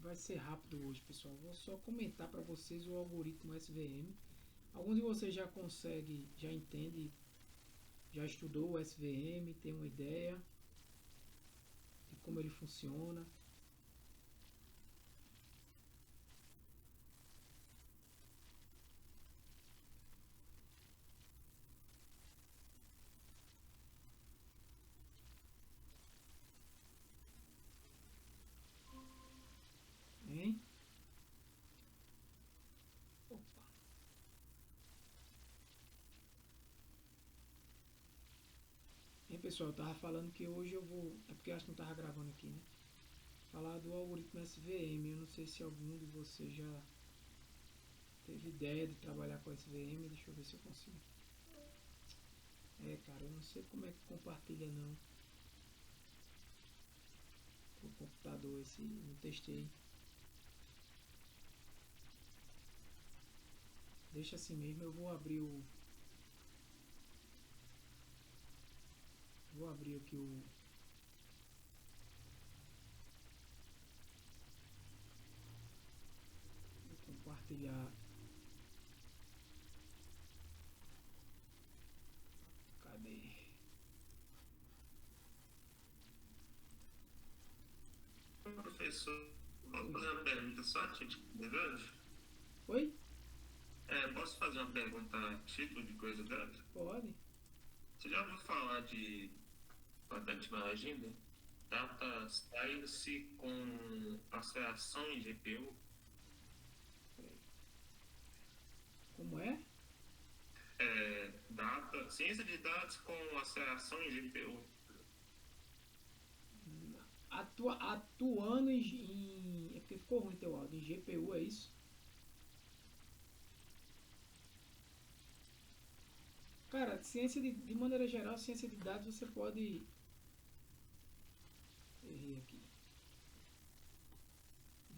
vai ser rápido hoje, pessoal. Vou só comentar para vocês o algoritmo SVM. Alguns de vocês já conseguem, já entende, já estudou o SVM, tem uma ideia de como ele funciona. Hein? Opa. Hein, pessoal, eu tava falando que hoje eu vou. É porque eu acho que não tava gravando aqui, né? Falar do algoritmo SVM. Eu não sei se algum de vocês já teve ideia de trabalhar com SVM. Deixa eu ver se eu consigo. É, cara, eu não sei como é que compartilha não. O computador esse, não testei. Deixa assim mesmo, eu vou abrir o. Vou abrir aqui o. Vou compartilhar. Cadê? Professor, posso fazer uma pergunta só a título de curiosidade? Oi? Posso fazer uma pergunta a título de curiosidade? Pode? Você já ouviu falar de patente na agenda? Data Science com aceleração em GPU? Peraí. Como é? Ciência de dados com aceleração em GPU. Atuando É porque ficou ruim teu áudio. Em GPU, é isso? Cara, de maneira geral, ciência de dados você pode. Errei aqui.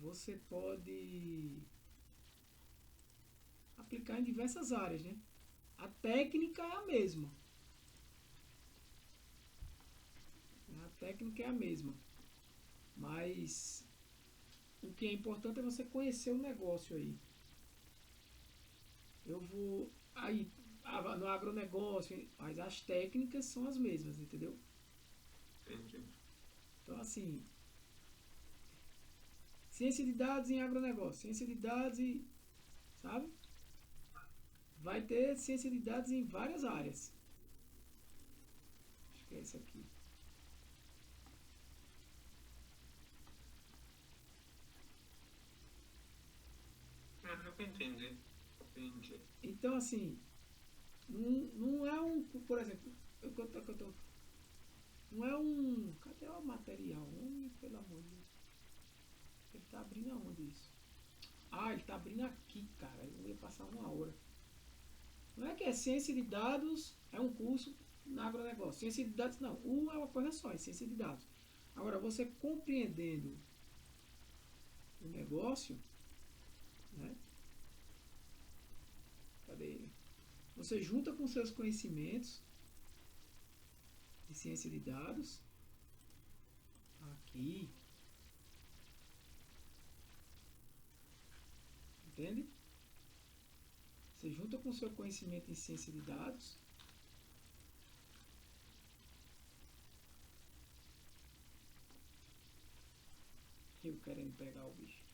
Você pode aplicar em diversas áreas, né? A técnica é a mesma. A técnica é a mesma. Mas o que é importante é você conhecer o negócio aí. Eu vou. Aí, no agronegócio, mas as técnicas são as mesmas, entendeu? Entendi. Então, assim, ciência de dados em agronegócio, ciência de dados e. Sabe? Vai ter ciência de dados em várias áreas. Acho que é isso aqui. Eu entendi. Entendi. Então, assim, não é um. Por exemplo, eu tô, não é um. Cadê o material? Homem, pelo amor de Deus. Ele tá abrindo aonde isso? Ah, ele tá abrindo aqui, cara. Eu ia passar uma hora. Não é que é ciência de dados, é um curso na agronegócio. Ciência de dados, não. É uma coisa só, é ciência de dados. Agora, você compreendendo o negócio, né? Cadê ele? Você junta com seus conhecimentos de ciência de dados. Aqui. Entende? Você junta com seu conhecimento em ciência de dados. Eu querendo pegar o bicho.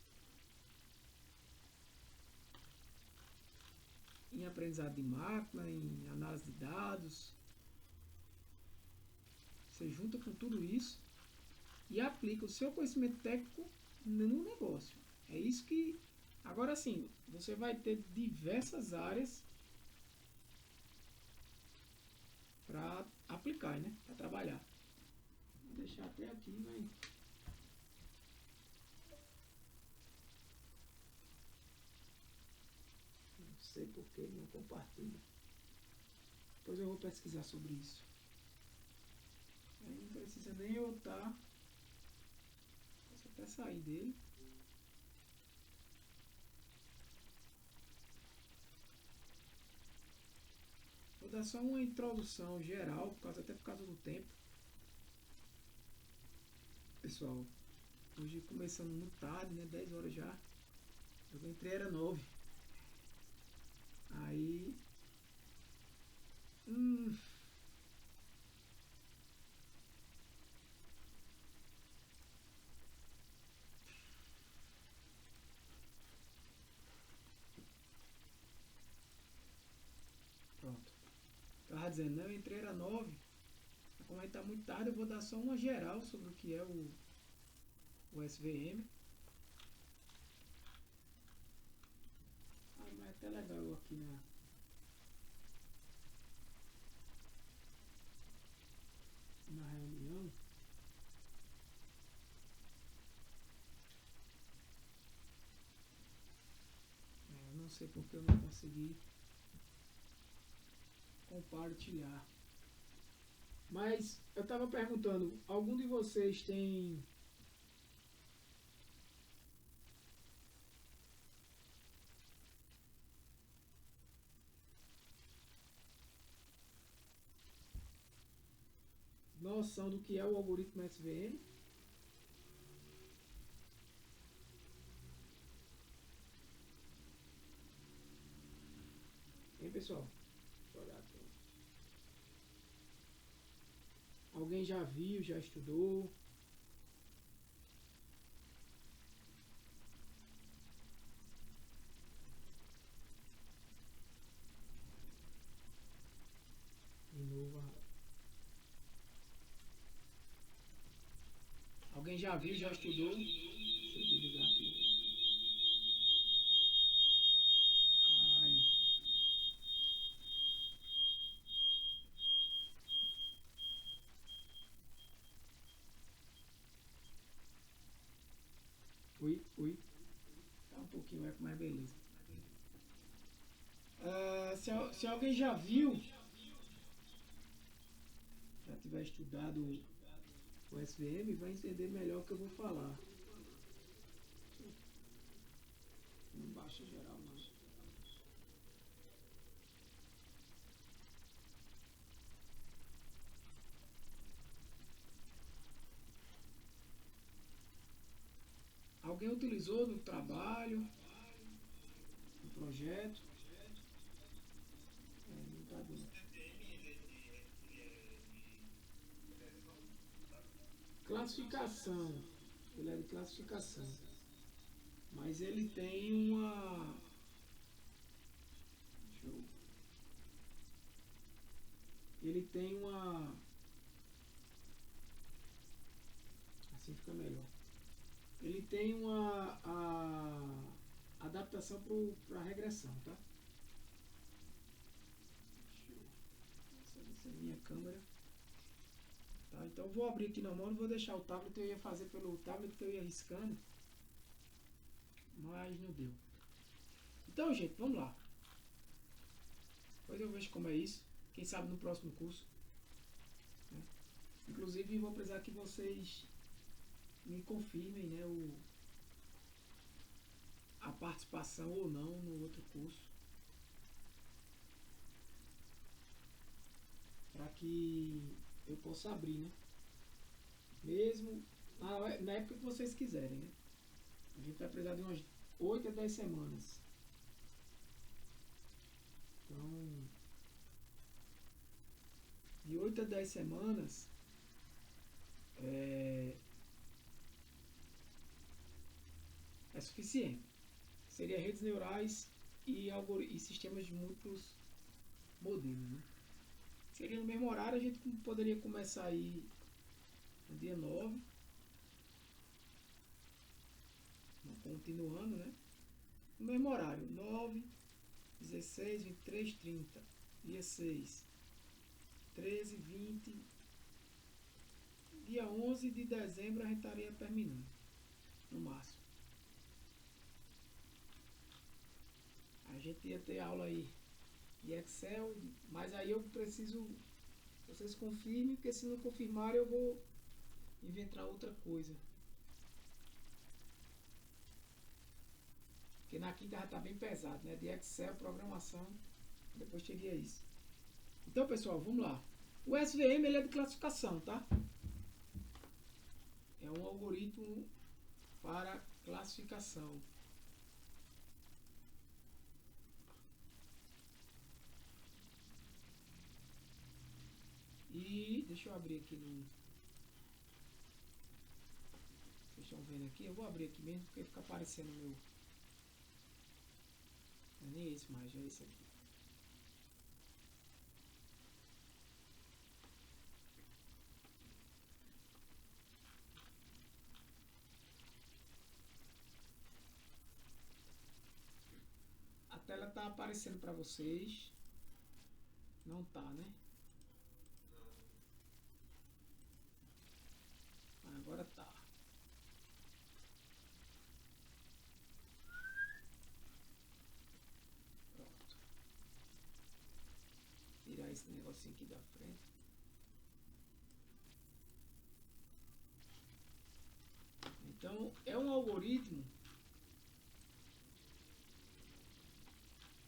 Em aprendizado de máquina, em análise de dados. Você junta com tudo isso e aplica o seu conhecimento técnico no negócio. É isso que. Agora sim, você vai ter diversas áreas para aplicar, né? Para trabalhar. Vou deixar até aqui, mas. Não sei por que ele não compartilha. Depois eu vou pesquisar sobre isso. Aí não precisa nem eu estar. Posso até sair dele. Vou dar só uma introdução geral, até por causa do tempo. Pessoal, Hoje começamos muito tarde, né? 10 horas já. Eu entrei era 9. Aí. Hum, pronto. Tava dizendo, né? Eu entrei era 9. Como aí tá muito tarde, eu vou dar só uma geral sobre o que é o SVM. Ah, mas é até legal eu aqui na reunião. Eu não sei porque eu não consegui compartilhar. Mas eu estava perguntando, algum de vocês tem noção do que é o algoritmo SVM? Hein, pessoal? Deixa eu olhar aqui. Alguém já viu, já estudou? De novo. Alguém já viu, já estudou? Deixa eu desligar aqui. Ai. Oi. Tá um pouquinho eco, mas beleza. Se alguém já viu, já tiver estudado o SVM, vai entender melhor o que eu vou falar. Não baixa geral, não. Alguém utilizou no trabalho, no projeto? Não tá dando. Classificação. Ele é de classificação. Mas ele tem uma. Deixa eu. Ele tem uma. Assim fica melhor. Ele tem uma adaptação para regressão, tá? Deixa eu ver se é minha câmera. Tá, então eu vou abrir aqui normal, não vou deixar o tablet, eu ia fazer pelo tablet que eu ia riscando, mas não deu. Então, gente, vamos lá. Depois eu vejo como é isso. Quem sabe no próximo curso. Né? Inclusive, vou precisar que vocês me confirmem, né, a participação ou não no outro curso, para que eu possa abrir, né? Mesmo na época que vocês quiserem, né? A gente vai precisar de umas 8 a 10 semanas. Então, de 8 a 10 semanas é suficiente. Seria redes neurais e sistemas de múltiplos modelos, né? Seria no mesmo horário, a gente poderia começar aí no dia 9, continuando, né? No mesmo horário, 9, 16, 23, 30, dia 6, 13, 20, dia 11 de dezembro a gente estaria terminando, no máximo. A gente ia ter aula aí de Excel, mas aí eu preciso vocês confirmem, porque se não confirmarem eu vou inventar outra coisa. Porque na quinta já está bem pesado, né? De Excel, programação, depois teria isso. Então, pessoal, vamos lá. O SVM ele é de classificação, tá? É um algoritmo para classificação. E deixa eu abrir aqui no... Vocês estão vendo aqui? Eu vou abrir aqui mesmo porque fica aparecendo o meu... Não é nem esse mais, é esse aqui. A tela tá aparecendo para vocês. Não tá, né? Agora tá. Pronto. Tirar esse negocinho aqui da frente. Então, é um algoritmo.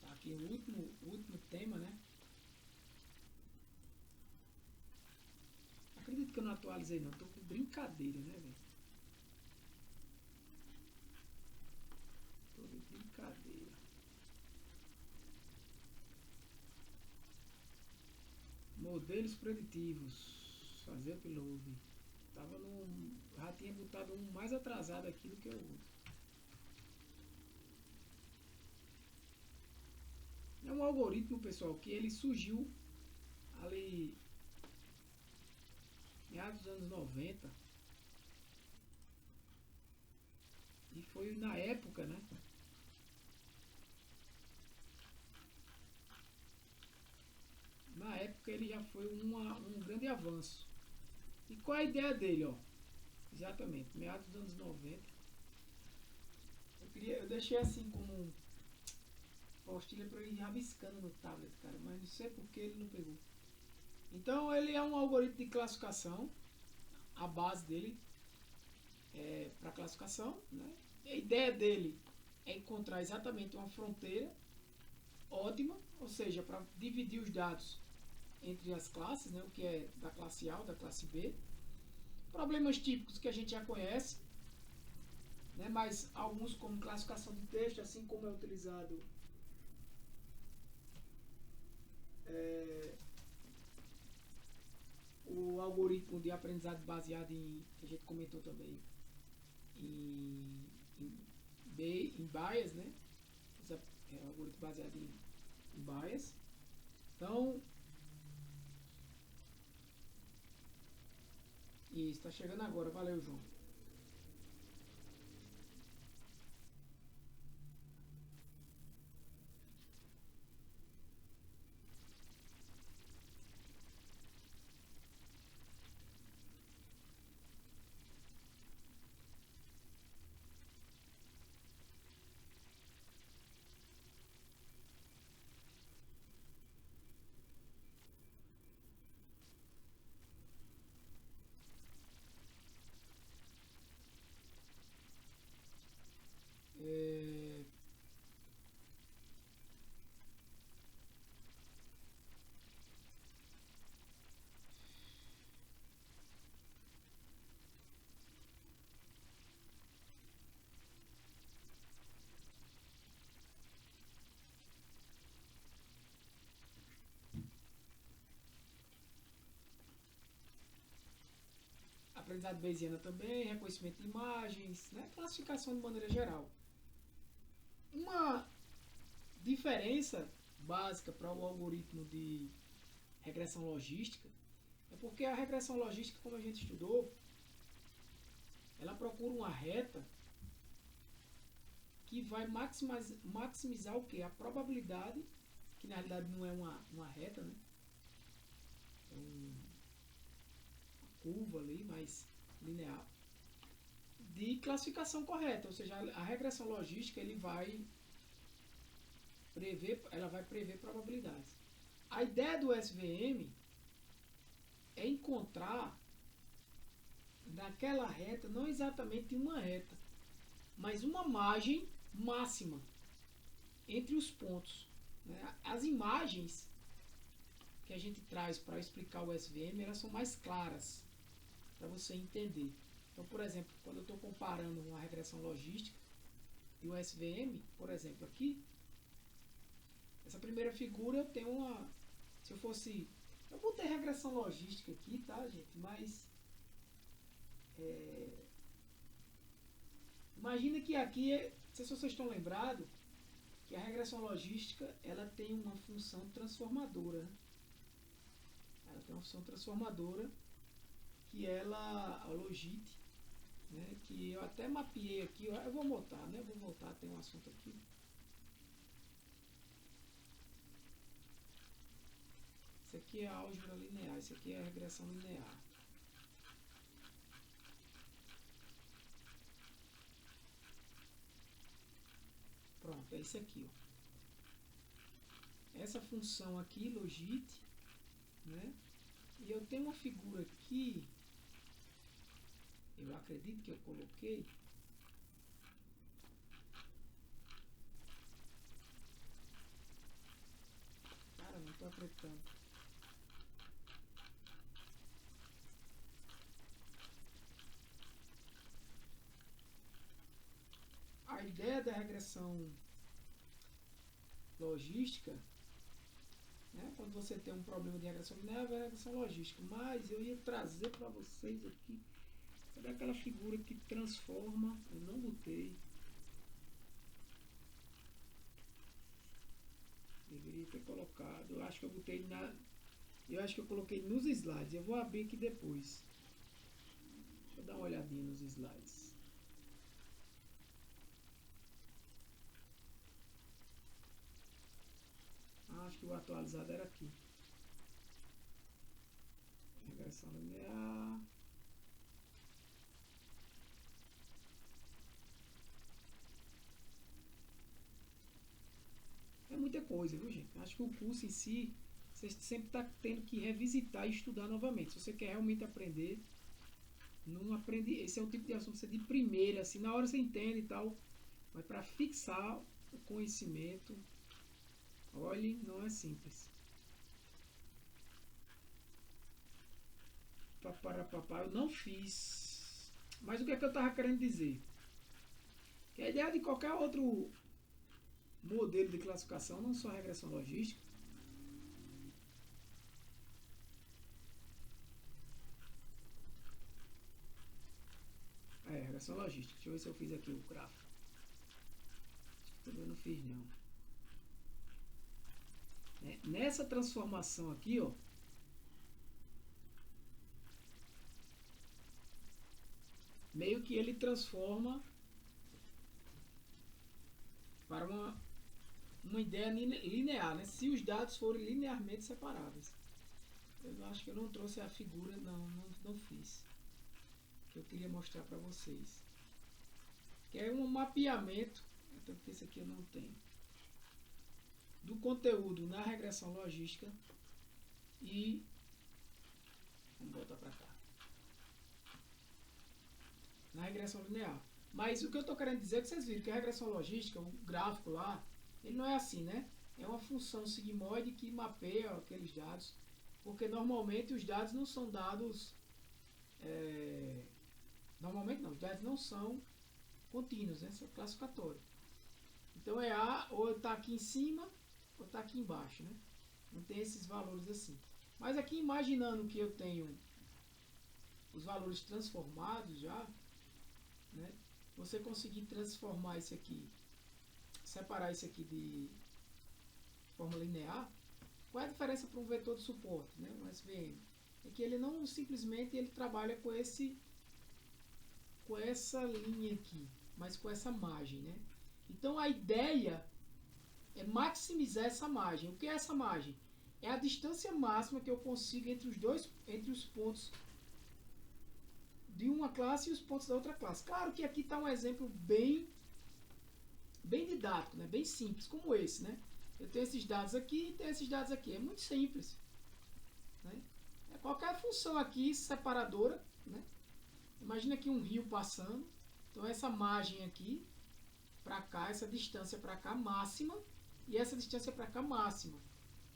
Tá aqui o último tema, né? Acredito que eu não atualizei não. Tô com brincadeira, né, velho? Tô de brincadeira. Modelos preditivos. Fazer upload. Tava no... Já tinha botado um mais atrasado aqui do que o outro. É um algoritmo, pessoal, que ele surgiu ali meados dos anos 90 e foi na época, né? Na época ele já foi um grande avanço. E qual é a ideia dele, ó? Exatamente, meados dos anos 90. Eu deixei assim como postilha para ir rabiscando no tablet, cara, mas não sei porque ele não pegou. Então ele é um algoritmo de classificação, a base dele é para classificação, né? A ideia dele é encontrar exatamente uma fronteira ótima, ou seja, para dividir os dados entre as classes, né? O que é da classe A ou da classe B. Problemas típicos que a gente já conhece, né? Mas alguns como classificação de texto, assim como é utilizado o algoritmo de aprendizado baseado em, que a gente comentou também, em bias, né? É um algoritmo baseado em bias. Então, isso, está chegando agora. Valeu, João. É, aprendizado Bayesiano também, reconhecimento de imagens, né? Classificação de maneira geral. Uma diferença básica para o algoritmo de regressão logística é porque a regressão logística, como a gente estudou, ela procura uma reta que vai maximizar o que? A probabilidade, que na realidade não é uma reta, né? É uma curva ali, mais linear, de classificação correta. Ou seja, a regressão logística ela vai prever probabilidades. A ideia do SVM é encontrar naquela reta, não exatamente uma reta, mas uma margem máxima entre os pontos, né? As imagens que a gente traz para explicar o SVM, elas são mais claras para você entender. Então, por exemplo, quando eu estou comparando uma regressão logística e o SVM, por exemplo, aqui, essa primeira figura tem uma... Se eu fosse... Eu botei regressão logística aqui, tá, gente? Mas... imagina que aqui, não sei se vocês estão lembrados, que a regressão logística ela tem uma função transformadora. Né? Ela tem uma função transformadora que ela, a logit, né, que eu até mapeei aqui, eu vou voltar, né? Vou voltar, tem um assunto aqui. Isso aqui é a álgebra linear, isso aqui é a regressão linear. Pronto, é isso aqui, ó. Essa função aqui, logit, né? E eu tenho uma figura aqui, eu acredito que eu coloquei. Cara, não estou acreditando. A ideia da regressão logística, né, quando você tem um problema de regressão linear, é a regressão logística. Mas eu ia trazer para vocês aqui, cadê aquela figura que transforma? Eu não botei. Deveria ter colocado. Eu acho que eu botei na... Eu acho que eu coloquei nos slides. Eu vou abrir aqui depois. Deixa eu dar uma olhadinha nos slides. Acho que o atualizado era aqui. Regressão linear. É muita coisa, viu, gente? Acho que o curso em si, você sempre está tendo que revisitar e estudar novamente. Se você quer realmente aprender, não aprende. Esse é o tipo de assunto que você de primeira, assim, na hora você entende e tal. Mas para fixar o conhecimento, olhe, não é simples. Papá, eu não fiz. Mas o que é que eu estava querendo dizer? Que a ideia de qualquer outro modelo de classificação, não só regressão logística, regressão logística. Deixa eu ver se eu fiz aqui o gráfico. Eu não fiz não. Nessa transformação aqui, ó, meio que ele transforma para uma ideia linear, né? Se os dados forem linearmente separáveis. Eu acho que eu não trouxe a figura, não fiz. Que eu queria mostrar para vocês. Que é um mapeamento, até porque esse aqui eu não tenho, do conteúdo na regressão logística e vamos voltar para cá. Na regressão linear. Mas o que eu estou querendo dizer é que vocês viram que a regressão logística, o gráfico lá, ele não é assim, né? É uma função sigmoide que mapeia aqueles dados, porque normalmente os dados não são dados... normalmente não, os dados não são contínuos, né? São classificatórios. Então é A, ou está aqui em cima, ou está aqui embaixo, né? Não tem esses valores assim. Mas aqui imaginando que eu tenho os valores transformados já, né? Você conseguir transformar isso aqui, separar isso aqui de forma linear, qual é a diferença para um vetor de suporte, né? Um SVM? É que ele não simplesmente ele trabalha com essa linha aqui, mas com essa margem, né? Então a ideia é maximizar essa margem. O que é essa margem? É a distância máxima que eu consigo entre os pontos de uma classe e os pontos da outra classe. Claro que aqui está um exemplo bem didático, né? Bem simples, como esse, né? Eu tenho esses dados aqui e tenho esses dados aqui. É muito simples, né? É qualquer função aqui separadora, né? Imagina aqui um rio passando. Então essa margem aqui para cá, essa distância para cá máxima e essa distância para cá máxima,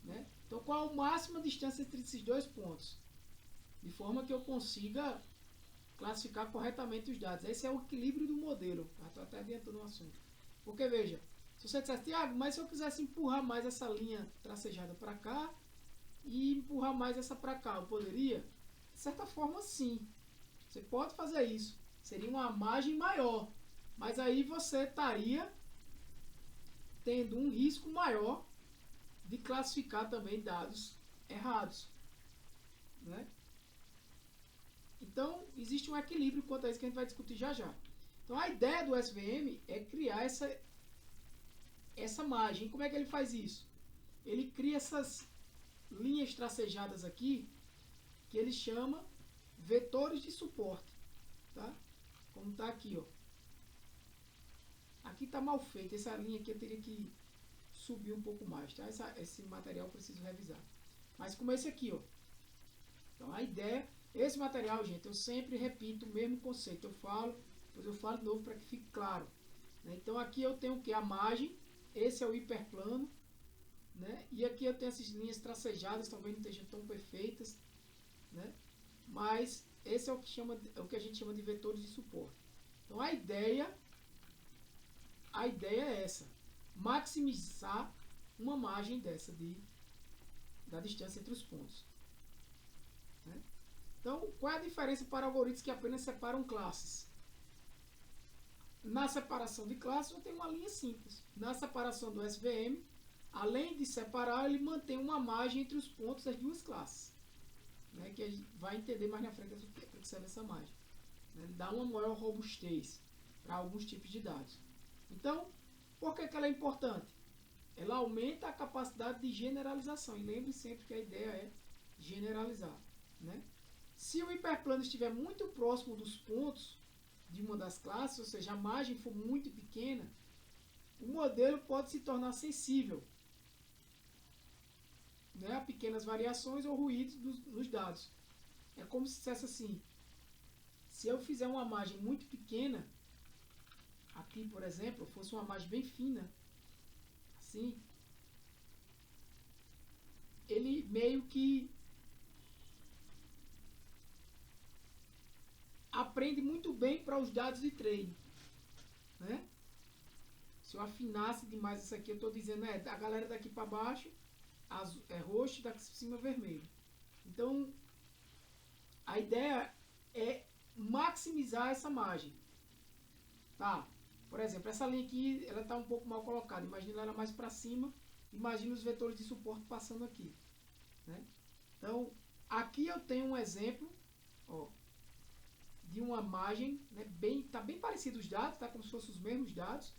né? Então qual a máxima distância entre esses dois pontos? De forma que eu consiga classificar corretamente os dados. Esse é o equilíbrio do modelo. Estou até adiantando o assunto. Porque veja, se você dissesse, Tiago, mas se eu quisesse empurrar mais essa linha tracejada para cá e empurrar mais essa para cá, eu poderia? De certa forma, sim. Você pode fazer isso. Seria uma margem maior. Mas aí você estaria tendo um risco maior de classificar também dados errados, né? Então, existe um equilíbrio quanto a isso que a gente vai discutir já já. Então, a ideia do SVM é criar essa margem. Como é que ele faz isso? Ele cria essas linhas tracejadas aqui, que ele chama vetores de suporte, tá? Como está aqui, ó. Aqui está mal feito. Essa linha aqui eu teria que subir um pouco mais, tá? Esse material eu preciso revisar. Mas como esse aqui, ó. Então, a ideia... Esse material, gente, eu sempre repito o mesmo conceito. Eu falo, depois eu falo de novo para que fique claro, né? Então, aqui eu tenho o que? A margem. Esse é o hiperplano, né? E aqui eu tenho essas linhas tracejadas, talvez não estejam tão perfeitas, né? Mas esse é o que a gente chama de vetores de suporte. Então, a ideia é essa. Maximizar uma margem dessa da distância entre os pontos, né? Então, qual é a diferença para algoritmos que apenas separam classes? Na separação de classes, eu tenho uma linha simples. Na separação do SVM, além de separar, ele mantém uma margem entre os pontos das duas classes, né? Que a gente vai entender mais na frente para que serve essa margem, né? Ele dá uma maior robustez para alguns tipos de dados. Então, por que ela é importante? Ela aumenta a capacidade de generalização. E lembre sempre que a ideia é generalizar, né? Se o hiperplano estiver muito próximo dos pontos de uma das classes, ou seja, a margem for muito pequena, o modelo pode se tornar sensível, né, a pequenas variações ou ruídos nos dados. É como se dissesse assim, se eu fizer uma margem muito pequena, aqui por exemplo, fosse uma margem bem fina, assim, ele meio que aprende muito bem para os dados de treino, né? Se eu afinasse demais isso aqui, eu estou dizendo, a galera daqui para baixo é roxo, daqui para cima é vermelho. Então, a ideia é maximizar essa margem, tá? Por exemplo, essa linha aqui, ela está um pouco mal colocada. Imagina ela mais para cima. Imagina os vetores de suporte passando aqui, né? Então, aqui eu tenho um exemplo, ó, de uma margem, né, tá bem parecido os dados, tá como se fossem os mesmos dados,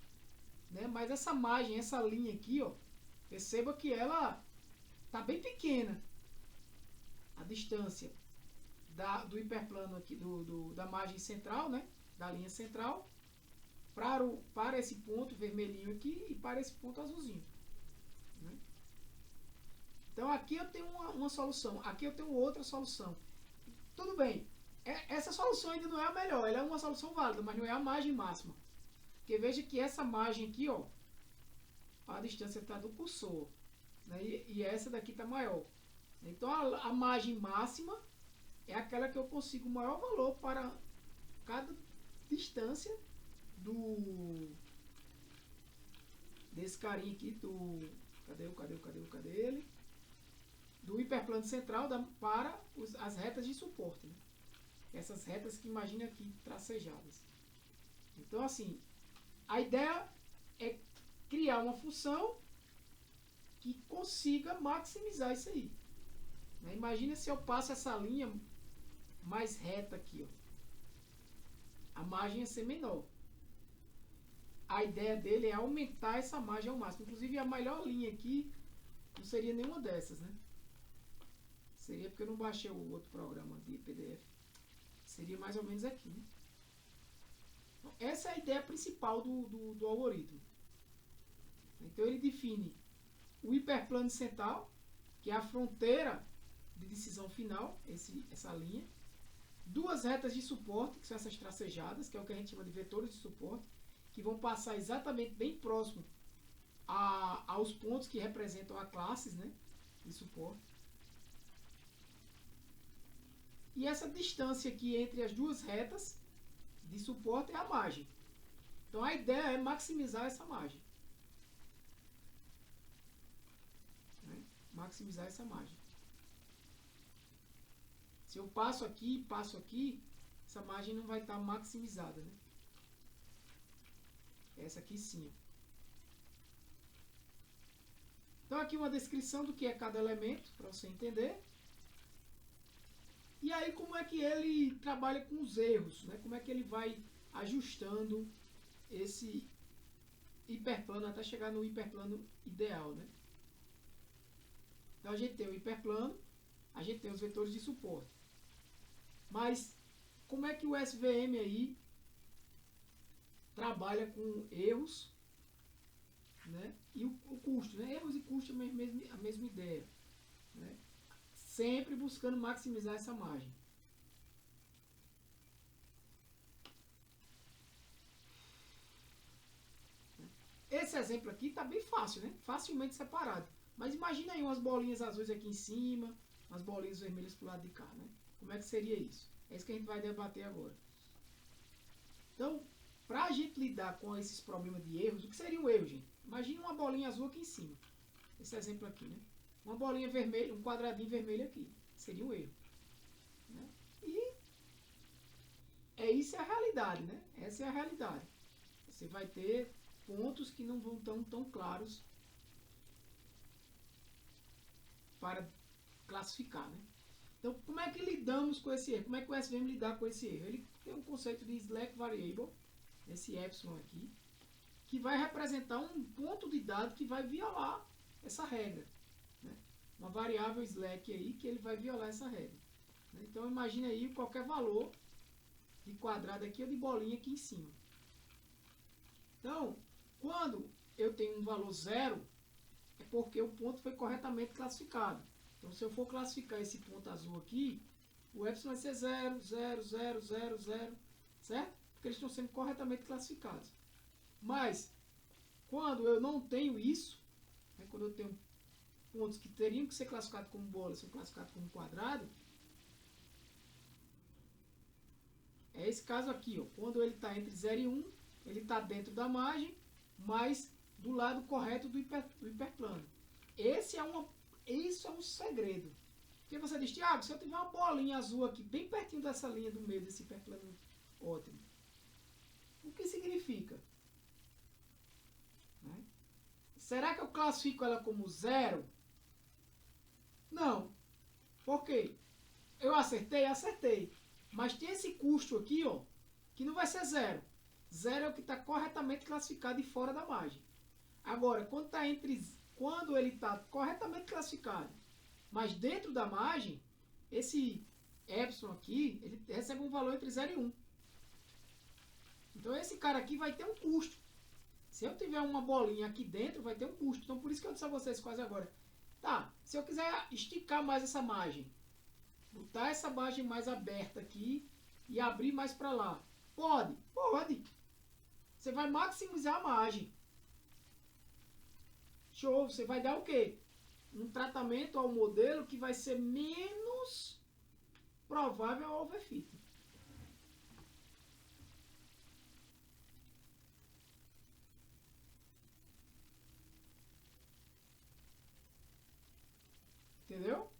né? Mas essa margem, essa linha aqui, ó, perceba que ela tá bem pequena, a distância do hiperplano aqui, da margem central, né, da linha central, para esse ponto vermelhinho aqui e para esse ponto azulzinho, né? Então aqui eu tenho uma solução, aqui eu tenho outra solução. Tudo bem, essa solução ainda não é a melhor, ela é uma solução válida, mas não é a margem máxima. Porque veja que essa margem aqui, ó, a distância está do cursor, né, e essa daqui está maior. Então a margem máxima é aquela que eu consigo o maior valor para cada distância desse carinha aqui, cadê ele? Do hiperplano central para as retas de suporte, né? Essas retas que imagina aqui tracejadas. Então, assim, a ideia é criar uma função que consiga maximizar isso aí, né? Imagina se eu passo essa linha mais reta aqui, ó. A margem ia ser menor. A ideia dele é aumentar essa margem ao máximo. Inclusive, a melhor linha aqui não seria nenhuma dessas, né? Seria porque eu não baixei o outro programa de PDF. Seria mais ou menos aqui, né? Então, essa é a ideia principal do algoritmo. Então, ele define o hiperplano central, que é a fronteira de decisão final, essa linha. Duas retas de suporte, que são essas tracejadas, que é o que a gente chama de vetores de suporte, que vão passar exatamente bem próximo aos pontos que representam as classes, né, de suporte. E essa distância aqui entre as duas retas de suporte é a margem. Então a ideia é maximizar essa margem. Né? Maximizar essa margem. Se eu passo aqui, essa margem não vai estar maximizada. Né? Essa aqui sim. Então aqui uma descrição do que é cada elemento, para você entender. E aí como é que ele trabalha com os erros, né? Como é que ele vai ajustando esse hiperplano até chegar no hiperplano ideal, né? Então a gente tem o hiperplano, a gente tem os vetores de suporte. Mas como é que o SVM aí trabalha com erros, né? E o custo, né? Erros e custo é a mesma ideia, né? Sempre buscando maximizar essa margem. Esse exemplo aqui está bem fácil, né? Facilmente separado. Mas imagina aí umas bolinhas azuis aqui em cima, umas bolinhas vermelhas para o lado de cá, né? Como é que seria isso? É isso que a gente vai debater agora. Então, para a gente lidar com esses problemas de erros, o que seria um erro, gente? Imagina uma bolinha azul aqui em cima. Esse exemplo aqui, né? Uma bolinha vermelha, um quadradinho vermelho aqui. Seria um erro. Né? E isso é a realidade, né? Essa é a realidade. Você vai ter pontos que não vão tão claros para classificar, né? Então, como é que lidamos com esse erro? Como é que o SVM lidar com esse erro? Ele tem um conceito de slack variable, esse epsilon aqui, que vai representar um ponto de dado que vai violar essa regra. Né? Uma variável slack aí que ele vai violar essa regra. Né? Então, imagine aí qualquer valor de quadrado aqui ou de bolinha aqui em cima. Então, quando eu tenho um valor zero, é porque o ponto foi corretamente classificado. Então, se eu for classificar esse ponto azul aqui, o epsilon vai ser 0, 0, 0, 0, 0, certo? Porque eles estão sendo corretamente classificados. Mas, quando eu não tenho isso, né, quando eu tenho pontos que teriam que ser classificados como bola, são classificados como quadrado, é esse caso aqui, ó. Quando ele está entre 0 e 1, ele está dentro da margem, mas do lado correto do hiperplano. Isso é um segredo. Porque você diz, Thiago, se eu tiver uma bolinha azul aqui, bem pertinho dessa linha do meio desse hiperplano ótimo, o que significa? Né? Será que eu classifico ela como zero? Não. Por quê? Eu acertei? Acertei. Mas tem esse custo aqui, ó, que não vai ser zero. Zero é o que está corretamente classificado e fora da margem. Agora, quando ele está corretamente classificado, mas dentro da margem, esse epsilon aqui, ele recebe um valor entre 0 e 1. Então, esse cara aqui vai ter um custo. Se eu tiver uma bolinha aqui dentro, vai ter um custo. Então, por isso que eu disse a vocês quase agora. Tá, se eu quiser esticar mais essa margem, botar essa margem mais aberta aqui e abrir mais para lá. Pode? Pode. Você vai maximizar a margem. Show. Você vai dar o quê? Um tratamento ao modelo que vai ser menos provável ao overfit. Entendeu?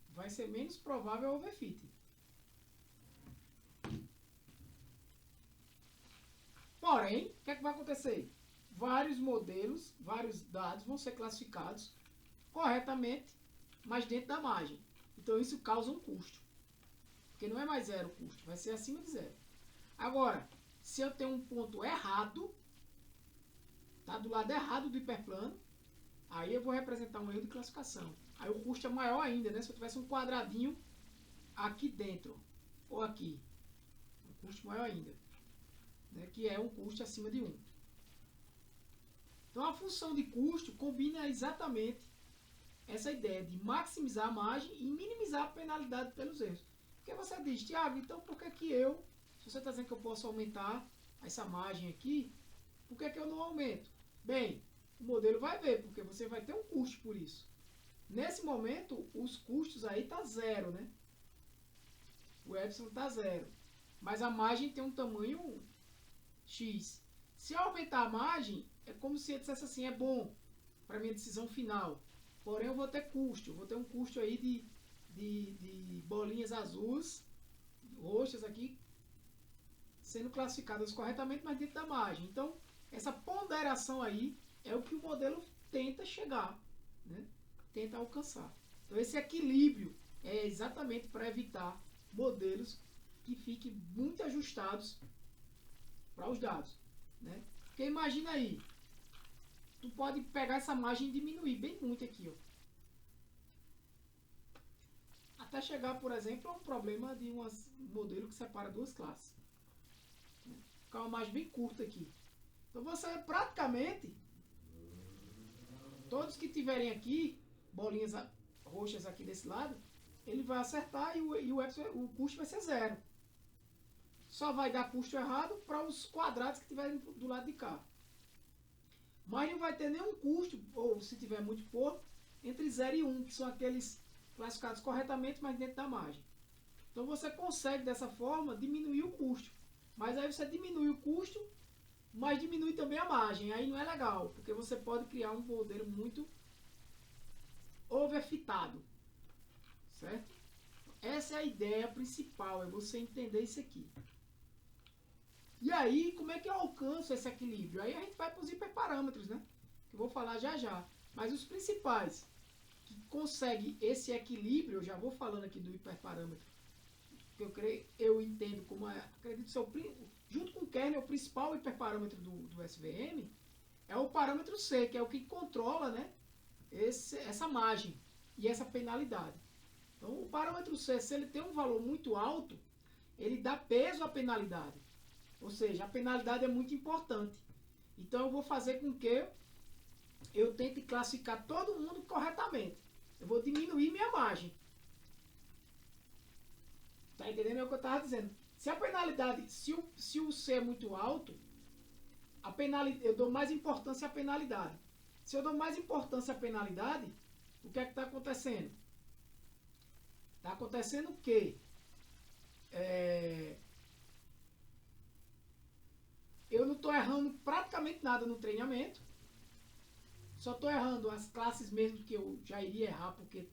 Vai ser menos provável ao overfit. Porém, o que é que vai acontecer? Vários modelos, vários dados vão ser classificados corretamente, mas dentro da margem. Então isso causa um custo. Porque não é mais zero o custo, vai ser acima de zero. Agora, se eu tenho um ponto errado, tá do lado errado do hiperplano, aí eu vou representar um erro de classificação. Aí o custo é maior ainda, né? Se eu tivesse um quadradinho aqui dentro, ou aqui, um custo maior ainda, né? Que é um custo acima de 1. Então a função de custo combina exatamente essa ideia de maximizar a margem e minimizar a penalidade pelos erros. Porque você diz, Thiago, então por que se você está dizendo que eu posso aumentar essa margem aqui, por que eu não aumento? Bem, o modelo vai ver, porque você vai ter um custo por isso. Nesse momento, os custos aí tá zero, né? O epsilon tá zero. Mas a margem tem um tamanho X. Se eu aumentar a margem, é como se eu dissesse assim, é bom para minha decisão final. Porém, eu vou ter custo. Eu vou ter um custo aí de bolinhas azuis, roxas aqui, sendo classificadas corretamente, mas dentro da margem. Então, essa ponderação aí é o que o modelo tenta chegar, né? Tenta alcançar. Então, esse equilíbrio é exatamente para evitar modelos que fiquem muito ajustados para os dados, né? Porque imagina aí, tu pode pegar essa margem e diminuir bem muito aqui, ó. Até chegar, por exemplo, a um problema de um modelo que separa duas classes. Né? Ficar uma margem bem curta aqui. Então você praticamente, todos que tiverem aqui, bolinhas roxas aqui desse lado, ele vai acertar e o custo vai ser zero. Só vai dar custo errado para os quadrados que tiverem do lado de cá. Mas não vai ter nenhum custo, ou se tiver muito pouco, entre 0 e 1, que são aqueles classificados corretamente, mas dentro da margem. Então você consegue dessa forma diminuir o custo. Mas aí você diminui o custo, mas diminui também a margem. Aí não é legal, porque você pode criar um modelo muito overfitado. Certo? Essa é a ideia principal, é você entender isso aqui. E aí, como é que eu alcanço esse equilíbrio? Aí a gente vai para os hiperparâmetros, né? Que eu vou falar já já. Mas os principais que conseguem esse equilíbrio, eu já vou falando aqui do hiperparâmetro, que eu entendo como acredito ser junto com o kernel, o principal hiperparâmetro do SVM é o parâmetro C, que é o que controla, né, essa margem e essa penalidade. Então, o parâmetro C, se ele tem um valor muito alto, ele dá peso à penalidade. Ou seja, a penalidade é muito importante. Então, eu vou fazer com que eu tente classificar todo mundo corretamente. Eu vou diminuir minha margem. Tá entendendo o que eu estava dizendo? Se a penalidade, se o C é muito alto, eu dou mais importância à penalidade. Se eu dou mais importância à penalidade, o que é que está acontecendo? Está acontecendo que eu não estou errando praticamente nada no treinamento. Só estou errando as classes mesmo que eu já iria errar, porque